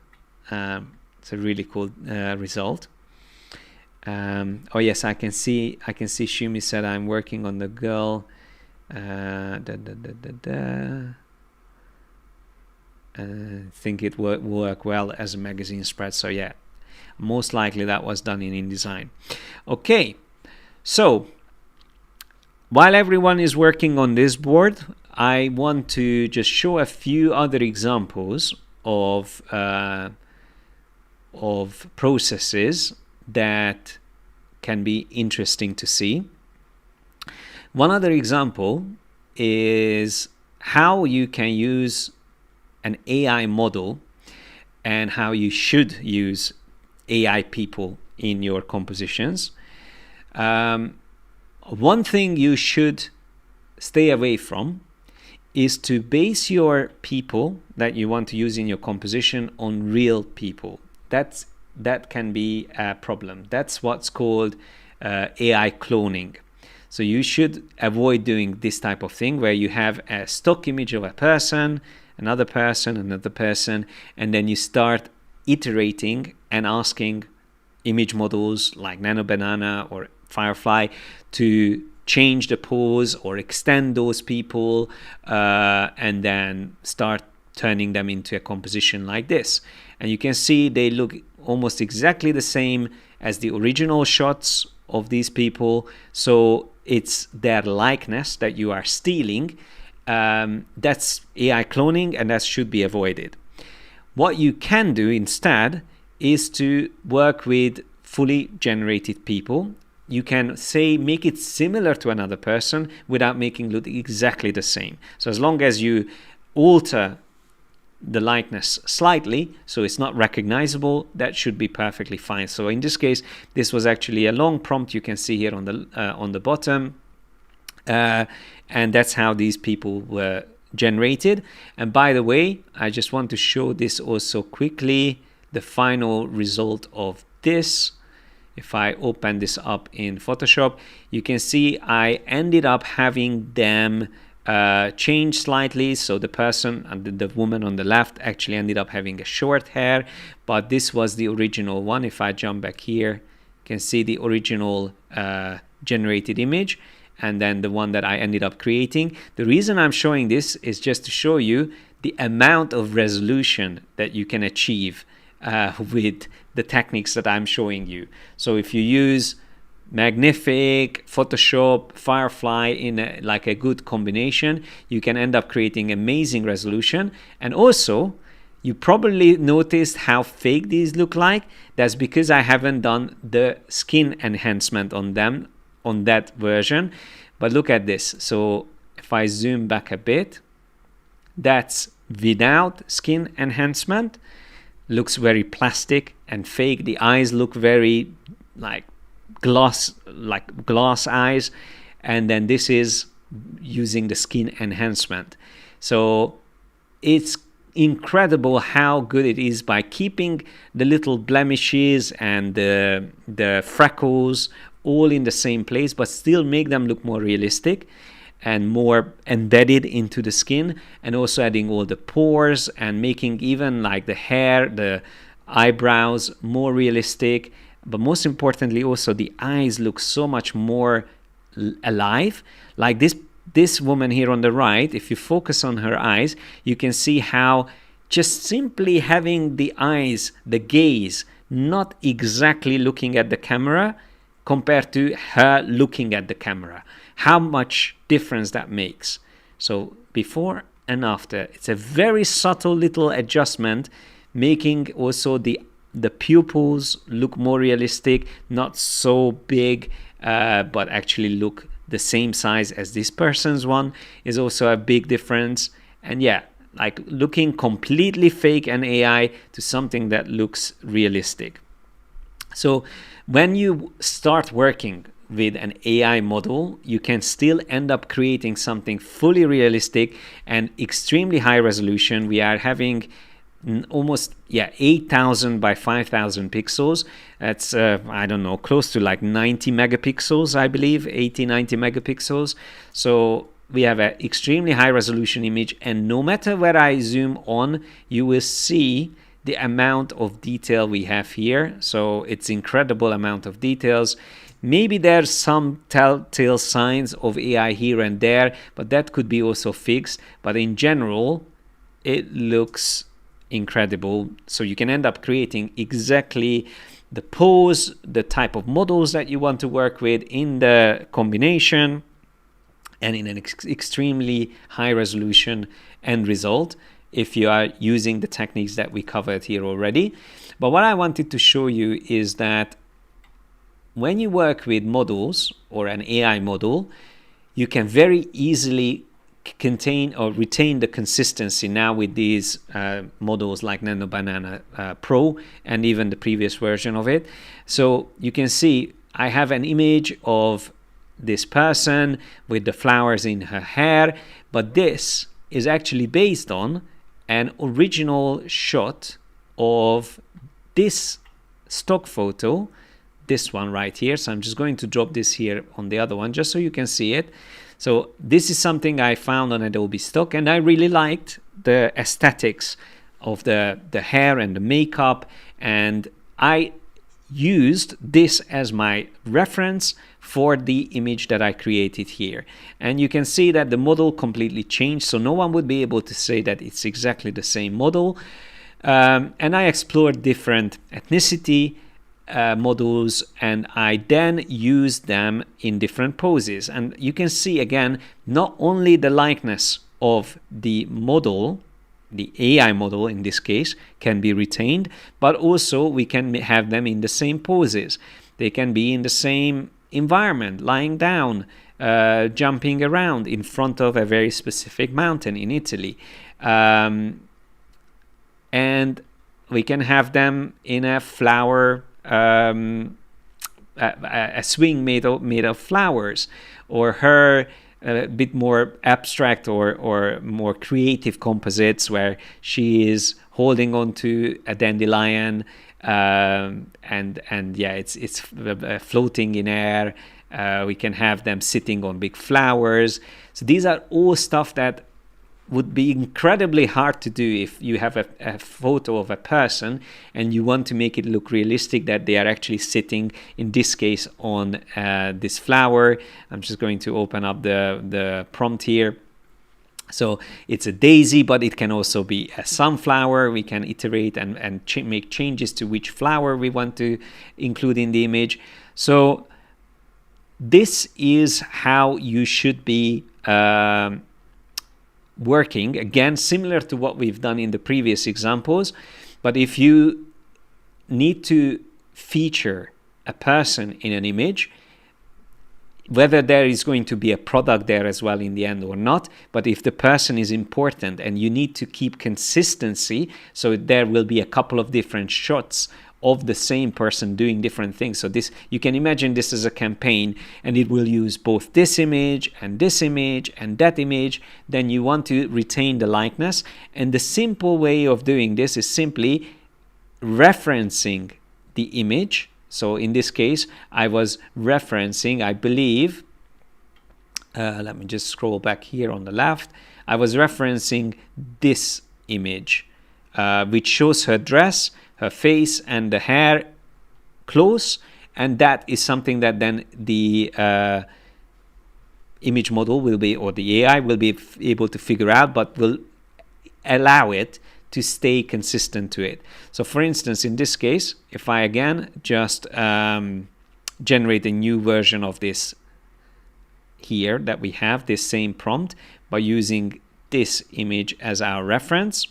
It's a really cool result. Oh yes, I can see Shumi said I'm working on the girl. I think it will work well as a magazine spread. So yeah, most likely that was done in InDesign. Okay, so while everyone is working on this board, I want to just show a few other examples of processes that can be interesting to see. One other example is how you can use an AI model and how you should use AI people in your compositions. One thing you should stay away from is to base your people that you want to use in your composition on real people. That's that can be a problem. That's what's called AI cloning. So you should avoid doing this type of thing where you have a stock image of a person, another person, and then you start iterating and asking image models like Nano Banana or Firefly to change the pose or extend those people, and then start turning them into a composition like this. And you can see they look almost exactly the same as the original shots of these people. So it's their likeness that you are stealing. That's AI cloning, and that should be avoided. What you can do instead is to work with fully generated people. You can say make it similar to another person without making it look exactly the same. So as long as you alter the likeness slightly so it's not recognizable, that should be perfectly fine. So in this case, this was actually a long prompt you can see here on the bottom, and that's how these people were generated. And by the way, I just want to show this also quickly, the final result of this. If I open this up in Photoshop, you can see I ended up having them change slightly. So the person and the woman on the left actually ended up having a short hair, but this was the original one. If I jump back here, you can see the original generated image, and then the one that I ended up creating. The reason I'm showing this is just to show you the amount of resolution that you can achieve with the techniques that I'm showing you. So if you use Magnific, Photoshop, Firefly in a good combination, you can end up creating amazing resolution. And also, you probably noticed how fake these look like. That's because I haven't done the skin enhancement on them on that version. But look at this. So if I zoom back a bit, that's without skin enhancement. Looks very plastic and fake. The eyes look very like glass eyes, and then this is using the skin enhancement. So it's incredible how good it is by keeping the little blemishes and the freckles all in the same place, but still make them look more realistic and more embedded into the skin, and also adding all the pores and making even like the hair, the eyebrows more realistic. But most importantly, also the eyes look so much more alive. Like this woman here on the right, if you focus on her eyes, you can see how just simply having the eyes, the gaze, not exactly looking at the camera compared to her looking at the camera, how much difference that makes. So before and after, it's a very subtle little adjustment, making also the pupils look more realistic, not so big, but actually look the same size as this person's one is also a big difference. And yeah, like looking completely fake and AI to something that looks realistic. So when you start working with an AI model, you can still end up creating something fully realistic and extremely high resolution. We are having almost 8,000 by 5,000 pixels. That's I don't know, close to like 90 megapixels, I believe, 80-90 megapixels. So we have an extremely high resolution image, and no matter where I zoom on, you will see the amount of detail we have here. So it's incredible amount of details. Maybe there's some telltale signs of AI here and there, but that could be also fixed. But in general, it looks incredible. So you can end up creating exactly the pose, the type of models that you want to work with in the combination, and in an extremely high resolution end result if you are using the techniques that we covered here already. But what I wanted to show you is that when you work with models or an AI model, you can very easily contain or retain the consistency now with these models like Nano Banana Pro and even the previous version of it. So you can see I have an image of this person with the flowers in her hair, but this is actually based on an original shot of this stock photo, this one right here. So I'm just going to drop this here on the other one just so you can see it. So this is something I found on Adobe stock, and I really liked the aesthetics of the hair and the makeup, and I used this as my reference for the image that I created here. And you can see that the model completely changed, so no one would be able to say that it's exactly the same model. And I explored different ethnicity models, and I then used them in different poses. And you can see again, not only the likeness of the model, the AI model in this case, can be retained, but also we can have them in the same poses. They can be in the same environment, lying down, jumping around in front of a very specific mountain in Italy. And we can have them in a flower, a swing made of flowers, or her a bit more abstract or more creative composites where she is holding on to a dandelion, and yeah, it's floating in air. We can have them sitting on big flowers. So these are all stuff that would be incredibly hard to do if you have a photo of a person and you want to make it look realistic, that they are actually sitting, in this case, on this flower. I'm just going to open up the prompt here. So it's a daisy, but it can also be a sunflower. We can iterate and make changes to which flower we want to include in the image. So this is how you should be working, again, similar to what we've done in the previous examples. But if you need to feature a person in an image, whether there is going to be a product there as well in the end or not, but if the person is important and you need to keep consistency, so there will be a couple of different shots of the same person doing different things. So this, you can imagine this as a campaign, and it will use both this image and this image and that image. Then you want to retain the likeness, and the simple way of doing this is simply referencing the image. So in this case, I was referencing, I believe, let me just scroll back here on the left. I was referencing this image, which shows her dress, her face, and the hair close, and that is something that then the image model will be, or the AI will be able to figure out, but will allow it to stay consistent to it. So for instance, in this case, if I again just generate a new version of this here, that we have this same prompt by using this image as our reference.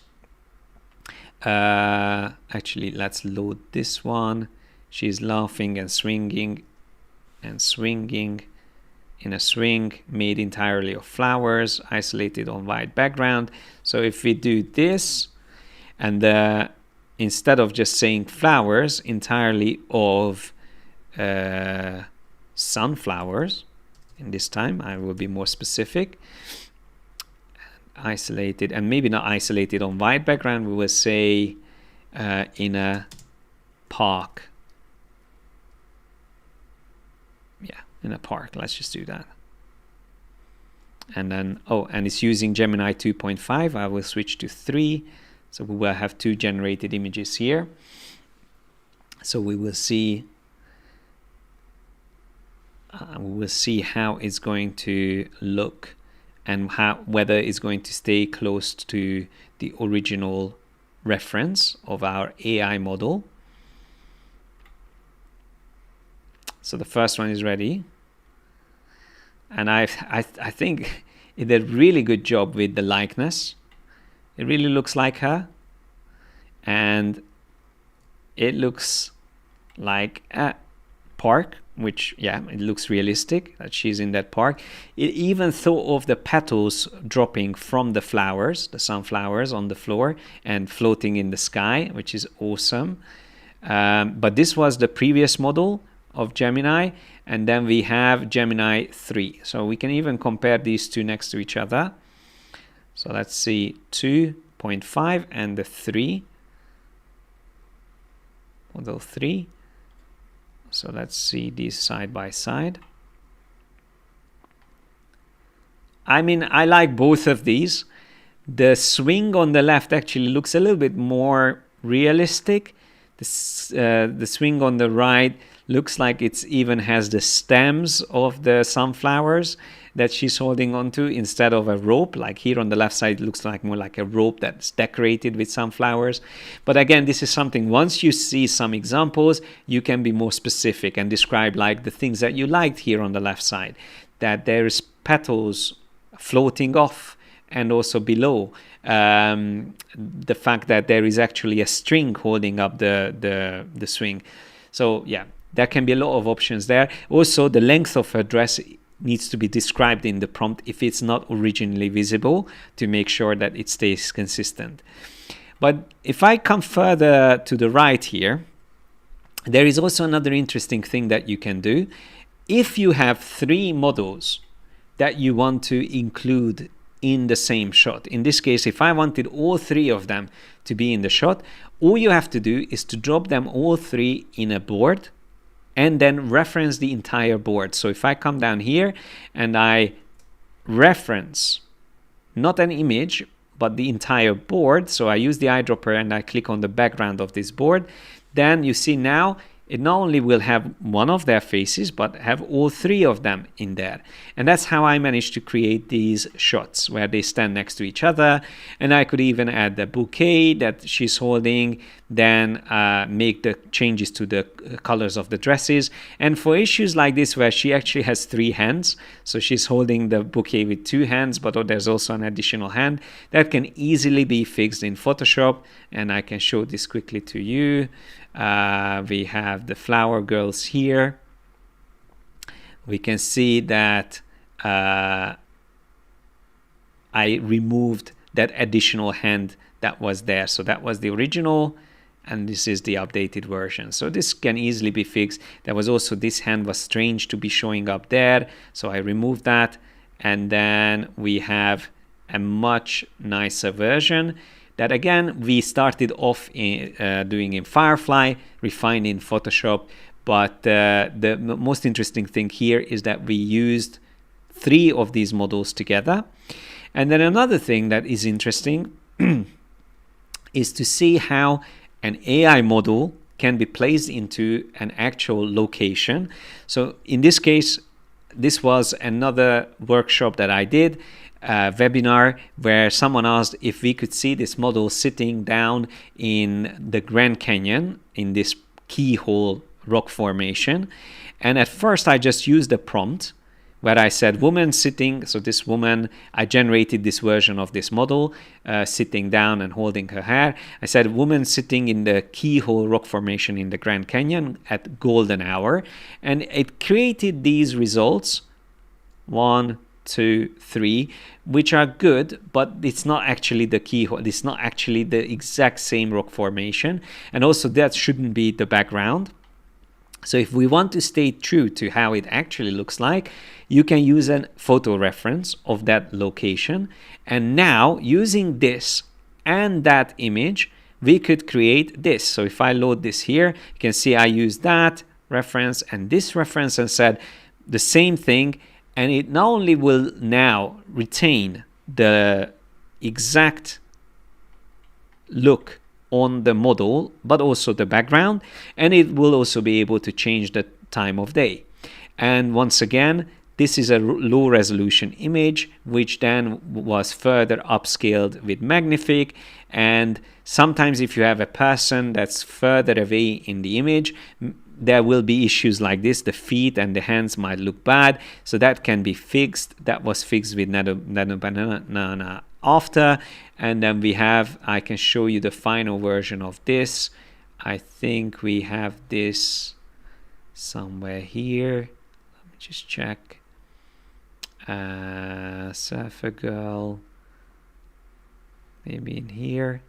Actually, let's load this one. She's laughing and swinging in a swing made entirely of flowers, isolated on white background. So if we do this, and instead of just saying flowers, entirely of sunflowers, in this time I will be more specific. Isolated, and maybe not isolated on white background, we will say in a park. Yeah, in a park, let's just do that. And then, oh, and it's using Gemini 2.5. I will switch to 3. So we will have 2 generated images here. So we will see how it's going to look, and whether it's going to stay close to the original reference of our AI model. So the first one is ready, and I think it did a really good job with the likeness. It really looks like her, and it looks like a park, which, yeah, it looks realistic that she's in that park. It even thought of the petals dropping from the flowers, the sunflowers, on the floor and floating in the sky, which is awesome. But this was the previous model of Gemini, and then we have Gemini 3. So we can even compare these two next to each other. So let's see, 2.5 and the 3. model 3. So let's see these side by side. I mean, I like both of these. The swing on the left actually looks a little bit more realistic. The swing on the right looks like it even has the stems of the sunflowers that she's holding onto instead of a rope. Like here on the left side, it looks like more like a rope that's decorated with sunflowers. But again, this is something, once you see some examples, you can be more specific and describe like the things that you liked here on the left side, that there's petals floating off, and also below the fact that there is actually a string holding up the swing. So yeah, there can be a lot of options there. Also, the length of her dress needs to be described in the prompt if it's not originally visible, to make sure that it stays consistent. But if I come further to the right here, there is also another interesting thing that you can do. If you have 3 models that you want to include in the same shot. In this case, if I wanted all 3 of them to be in the shot, all you have to do is to drop them all 3 in a board and then reference the entire board. So if I come down here and I reference not an image, but the entire board, so I use the eyedropper and I click on the background of this board, then you see now it not only will have one of their faces, but have all 3 of them in there. And that's how I managed to create these shots where they stand next to each other. And I could even add the bouquet that she's holding, then make the changes to the colors of the dresses. And for issues like this where she actually has 3 hands, so she's holding the bouquet with 2 hands, but there's also an additional hand, that can easily be fixed in Photoshop. And I can show this quickly to you. We have the flower girls here. We can see that I removed that additional hand that was there. So that was the original, and this is the updated version. So this can easily be fixed. There was also, this hand was strange to be showing up there, so I removed that. And then we have a much nicer version that again we started off doing in Firefly, refined in Photoshop. But the most interesting thing here is that we used 3 of these models together. And then another thing that is interesting is to see how an AI model can be placed into an actual location. So in this case, this was another workshop that I did, webinar, where someone asked if we could see this model sitting down in the Grand Canyon in this keyhole rock formation. And at first I just used the prompt where I said woman sitting. So this woman, I generated this version of this model sitting down and holding her hair. I said woman sitting in the keyhole rock formation in the Grand Canyon at golden hour, and it created these results 1, 2, 3, which are good, but it's not actually the keyhole. It's not actually the exact same rock formation, and also that shouldn't be the background. So if we want to stay true to how it actually looks like, you can use a photo reference of that location. And now using this and that image, we could create this. So if I load this here, you can see I used that reference and this reference and said the same thing. And it not only will now retain the exact look on the model, but also the background, and it will also be able to change the time of day. And once again, this is a low resolution image, which then was further upscaled with Magnific. And sometimes if you have a person that's further away in the image, there will be issues like this. The feet and the hands might look bad, so that can be fixed. That was fixed with Nano Banana after. And then we have, I can show you the final version of this. I think we have this somewhere here. Let me just check. Surfer Girl, maybe in here.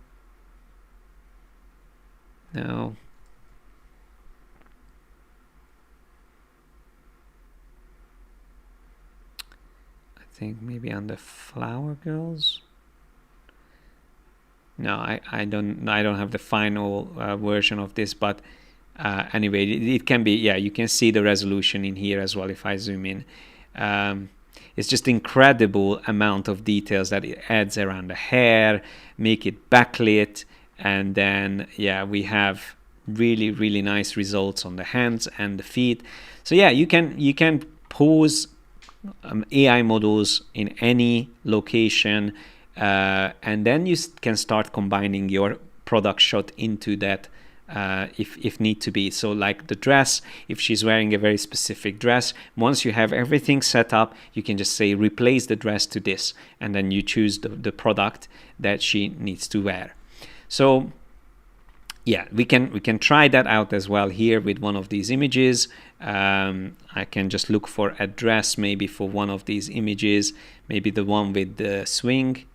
No. I think maybe on the Flower Girls. No, I don't have the final version of this, but Anyway, it can be, yeah, you can see the resolution in here as well if I zoom in. It's just incredible amount of details that it adds around the hair, make it backlit, and then yeah, we have really nice results on the hands and the feet. So yeah, you can pose AI models in any location, and then you can start combining your product shot into that if need to be. So like the dress, if she's wearing a very specific dress, once you have everything set up, you can just say replace the dress to this, and then you choose the product that she needs to wear. So yeah, we can try that out as well here with one of these images. I can just look for a dress maybe for one of these images, maybe the one with the swing,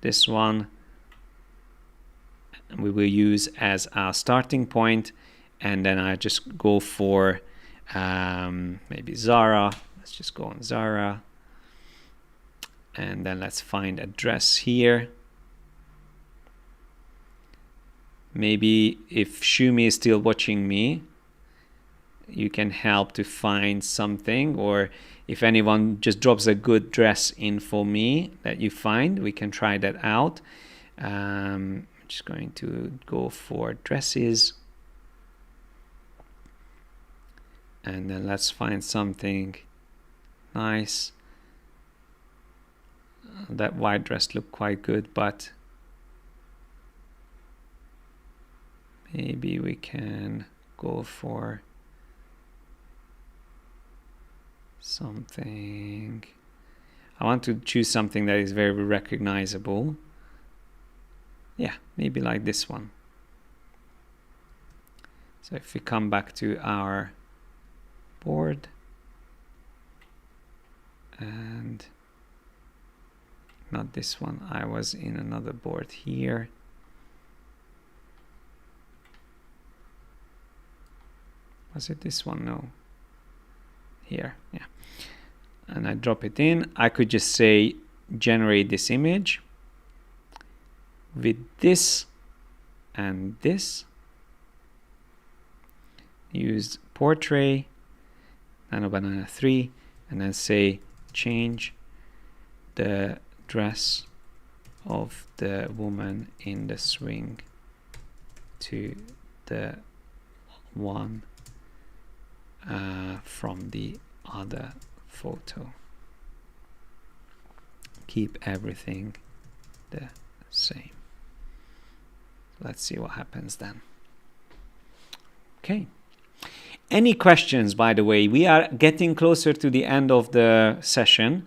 this one. We will use as our starting point, and then I just go for maybe Zara. Let's just go on Zara, and then let's find a dress here. Maybe if Shumi is still watching me, you can help to find something, or if anyone just drops a good dress in for me that you find, we can try that out. Just going to go for dresses, and then let's find something nice. That white dress looked quite good, but maybe we can go for something. I want to choose something that is very recognizable. Yeah, maybe like this one. So if we come back to our board, and not this one, I was in another board here. Was it this one? No. Here, yeah. And I drop it in. I could just say generate this image with this and this. Use portrait, Nano Banana 3, and then say change the dress of the woman in the swing to the one from the other photo. Keep everything the same. Let's see what happens then. Okay. Any questions, by the way? We are getting closer to the end of the session.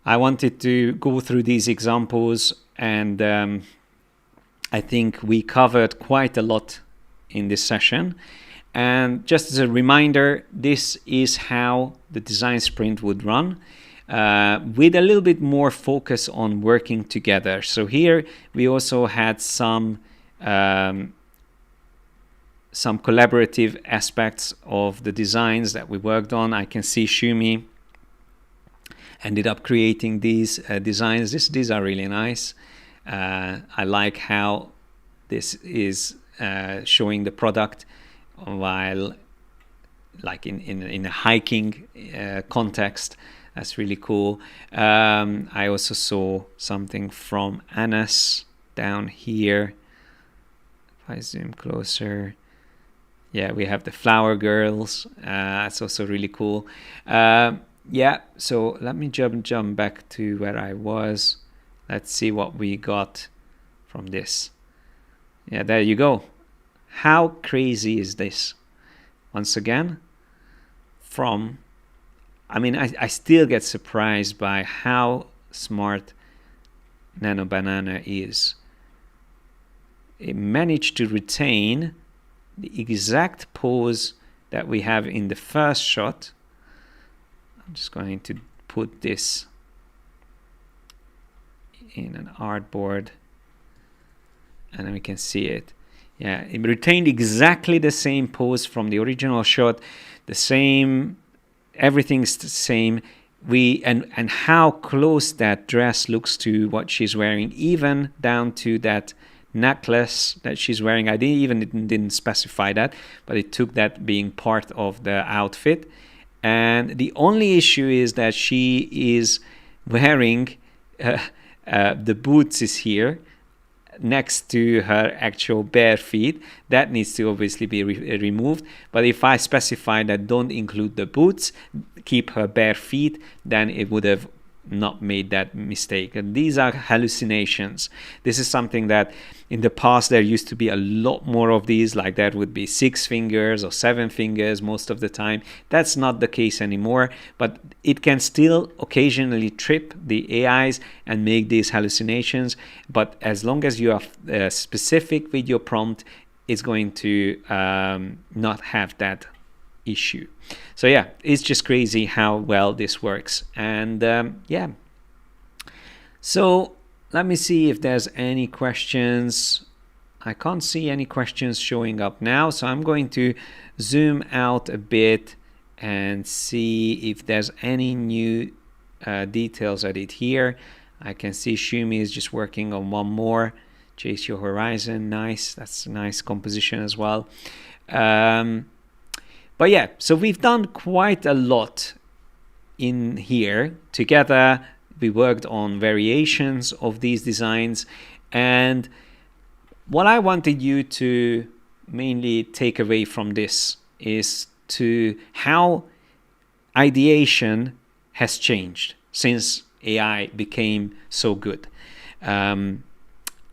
I wanted to go through these examples, and I think we covered quite a lot in this session. And just as a reminder, this is how the design sprint would run, with a little bit more focus on working together. So here we also had some collaborative aspects of the designs that we worked on. I can see Shumi ended up creating these designs. These are really nice. I like how this is showing the product while like in a hiking context. That's really cool. I also saw something from Anas down here. If I zoom closer, yeah, we have the flower girls. That's also really cool. Yeah, so let me jump back to where I was. Let's see what we got from this. Yeah, there you go. How crazy is this? Once again, I still get surprised by how smart Nano Banana is. It managed to retain the exact pose that we have in the first shot. I'm just going to put this in an artboard, and then we can see it. Yeah, it retained exactly the same pose from the original shot, the same, everything's the same. And how close that dress looks to what she's wearing, even down to that necklace that she's wearing. I didn't specify that, but it took that being part of the outfit. And the only issue is that she is wearing the boots is here next to her actual bare feet. That needs to obviously be removed. But if I specify that don't include the boots, keep her bare feet, then it would have not made that mistake. And these are hallucinations. This is something that in the past there used to be a lot more of these, like that would be 6 fingers or 7 fingers most of the time. That's not the case anymore, but it can still occasionally trip the AIs and make these hallucinations. But as long as you are specific with your prompt, it's going to not have that issue. So yeah, it's just crazy how well this works. And yeah, so let me see if there's any questions. I can't see any questions showing up now, so I'm going to zoom out a bit and see if there's any new details added here. I can see Shumi is just working on one more, Chase Your Horizon. Nice, that's a nice composition as well. But yeah, so we've done quite a lot in here together. We worked on variations of these designs, and what I wanted you to mainly take away from this is to how ideation has changed since AI became so good. And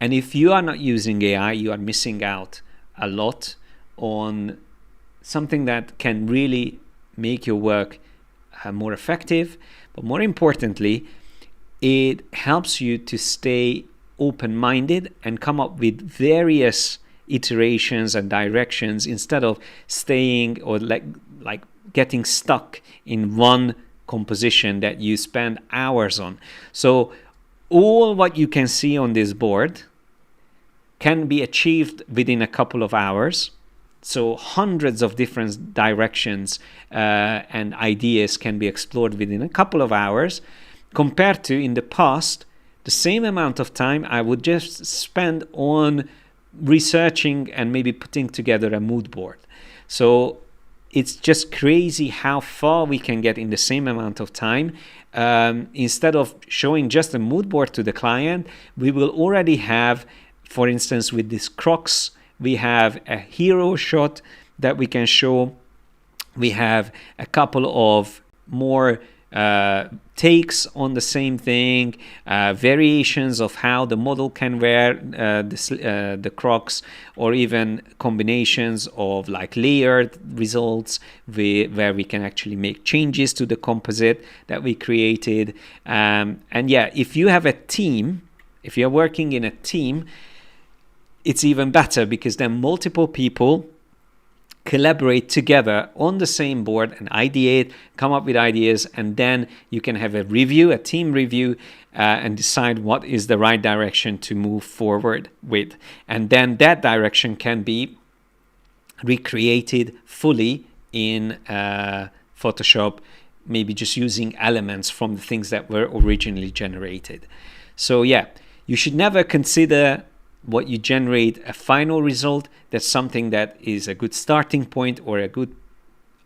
if you are not using AI, you are missing out a lot on something that can really make your work more effective. But more importantly, it helps you to stay open-minded and come up with various iterations and directions instead of staying or like getting stuck in one composition that you spend hours on. So all what you can see on this board can be achieved within a couple of hours. So hundreds of different directions and ideas can be explored within a couple of hours, compared to in the past, the same amount of time I would just spend on researching and maybe putting together a mood board. So it's just crazy how far we can get in the same amount of time. Instead of showing just a mood board to the client, we will already have, for instance, with this Crocs, we have a hero shot that we can show. We have a couple of more takes on the same thing, variations of how the model can wear the Crocs, or even combinations of like layered results where we can actually make changes to the composite that we created. And yeah, if you have a team, if you're working in a team, it's even better, because then multiple people collaborate together on the same board and ideate, come up with ideas, and then you can have a review, a team review, and decide what is the right direction to move forward with. And then that direction can be recreated fully in Photoshop, maybe just using elements from the things that were originally generated. So yeah, you should never consider what you generate a final result. That's something that is a good starting point or a good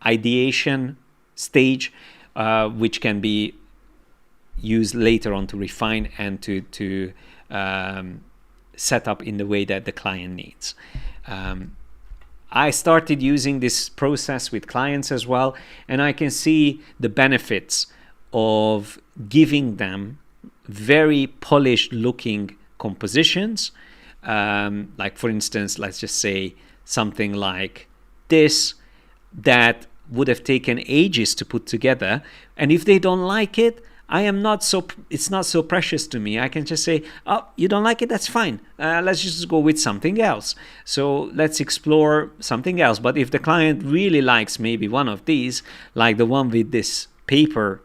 ideation stage, which can be used later on to refine and to set up in the way that the client needs. I started using this process with clients as well, and I can see the benefits of giving them very polished looking compositions. Like for instance, let's just say something like this that would have taken ages to put together, and if they don't like it, it's not so precious to me. I can just say, oh, you don't like it, that's fine, let's just go with something else. So let's explore something else. But if the client really likes maybe one of these, like the one with this paper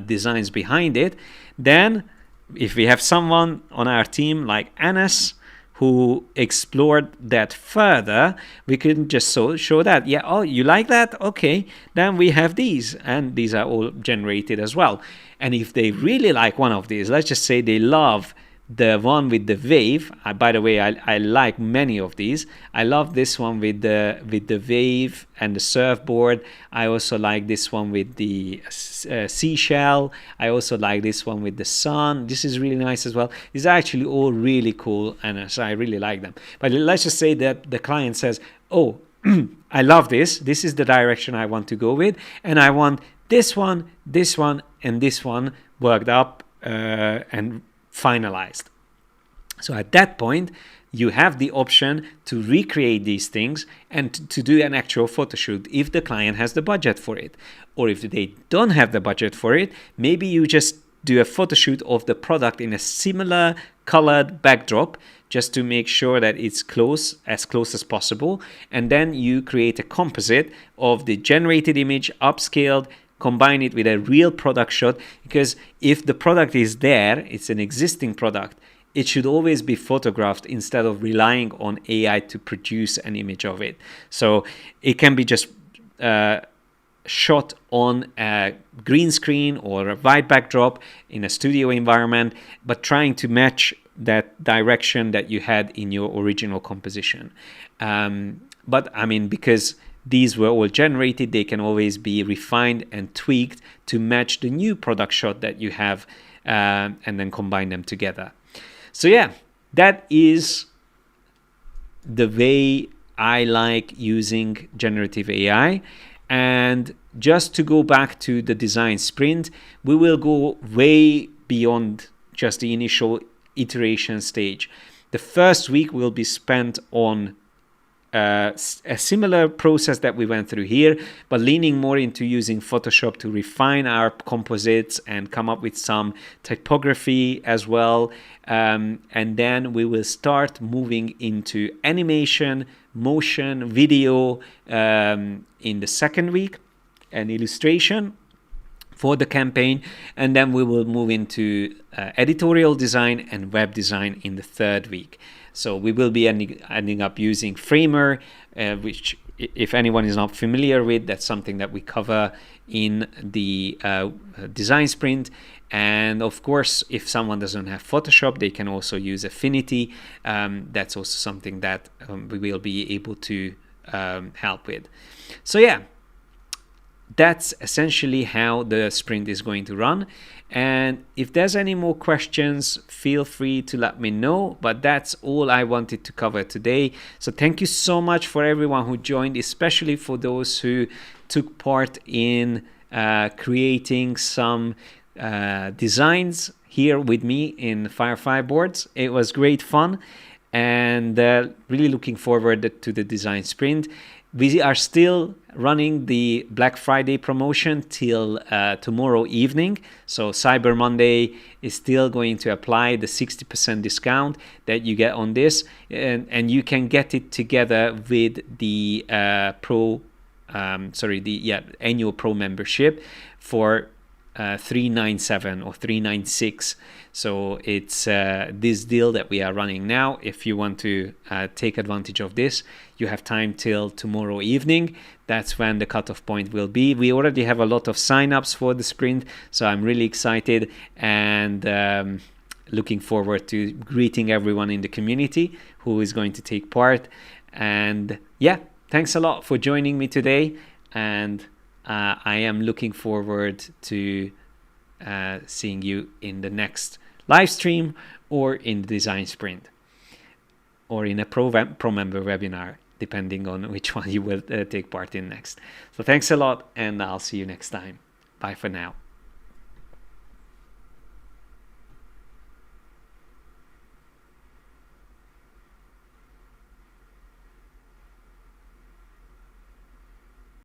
designs behind it, then if we have someone on our team like Anas who explored that further, we can just show that, yeah, oh, you like that? Okay, then we have these, and these are all generated as well. And if they really like one of these, let's just say they love the one with the wave. By the way, I like many of these. I love this one with the wave and the surfboard. I also like this one with the seashell. I also like this one with the sun. This is really nice as well. These are actually all really cool, and so I really like them. But let's just say that the client says, oh, I love this. This is the direction I want to go with, and I want this one, and this one worked up and finalized. So at that point, you have the option to recreate these things and to do an actual photo shoot if the client has the budget for it. Or if they don't have the budget for it, maybe you just do a photo shoot of the product in a similar colored backdrop just to make sure that it's as close as possible. And then you create a composite of the generated image, upscaled, combine it with a real product shot, because if the product is there, it's an existing product, it should always be photographed instead of relying on AI to produce an image of it. So it can be just shot on a green screen or a white backdrop in a studio environment, but trying to match that direction that you had in your original composition. But I mean, because these were all generated, they can always be refined and tweaked to match the new product shot that you have, and then combine them together. So yeah, that is the way I like using generative AI. And just to go back to the design sprint, we will go way beyond just the initial iteration stage. The first week will be spent on a similar process that we went through here, but leaning more into using Photoshop to refine our composites and come up with some typography as well. And then we will start moving into animation, motion, video in the second week, and illustration for the campaign. And then we will move into editorial design and web design in the third week. So we will be ending up using Framer, which, if anyone is not familiar with, that's something that we cover in the design sprint. And of course, if someone doesn't have Photoshop, they can also use Affinity. That's also something that we will be able to help with. So yeah, that's essentially how the sprint is going to run. And if there's any more questions, feel free to let me know. But that's all I wanted to cover today. So thank you so much for everyone who joined, especially for those who took part in creating some designs here with me in FIREFLY Boards. It was great fun, and really looking forward to the design sprint. We are still running the Black Friday promotion till tomorrow evening. So Cyber Monday is still going to apply the 60% discount that you get on this. And you can get it together with the annual Pro membership for $397 or $396. So it's this deal that we are running now. If you want to take advantage of this, you have time till tomorrow evening. That's when the cutoff point will be. We already have a lot of signups for the sprint, so I'm really excited and looking forward to greeting everyone in the community who is going to take part. And yeah, thanks a lot for joining me today, and I am looking forward to seeing you in the next live stream, or in the design sprint, or in a pro member webinar, depending on which one you will take part in next. So thanks a lot, and I'll see you next time. Bye for now.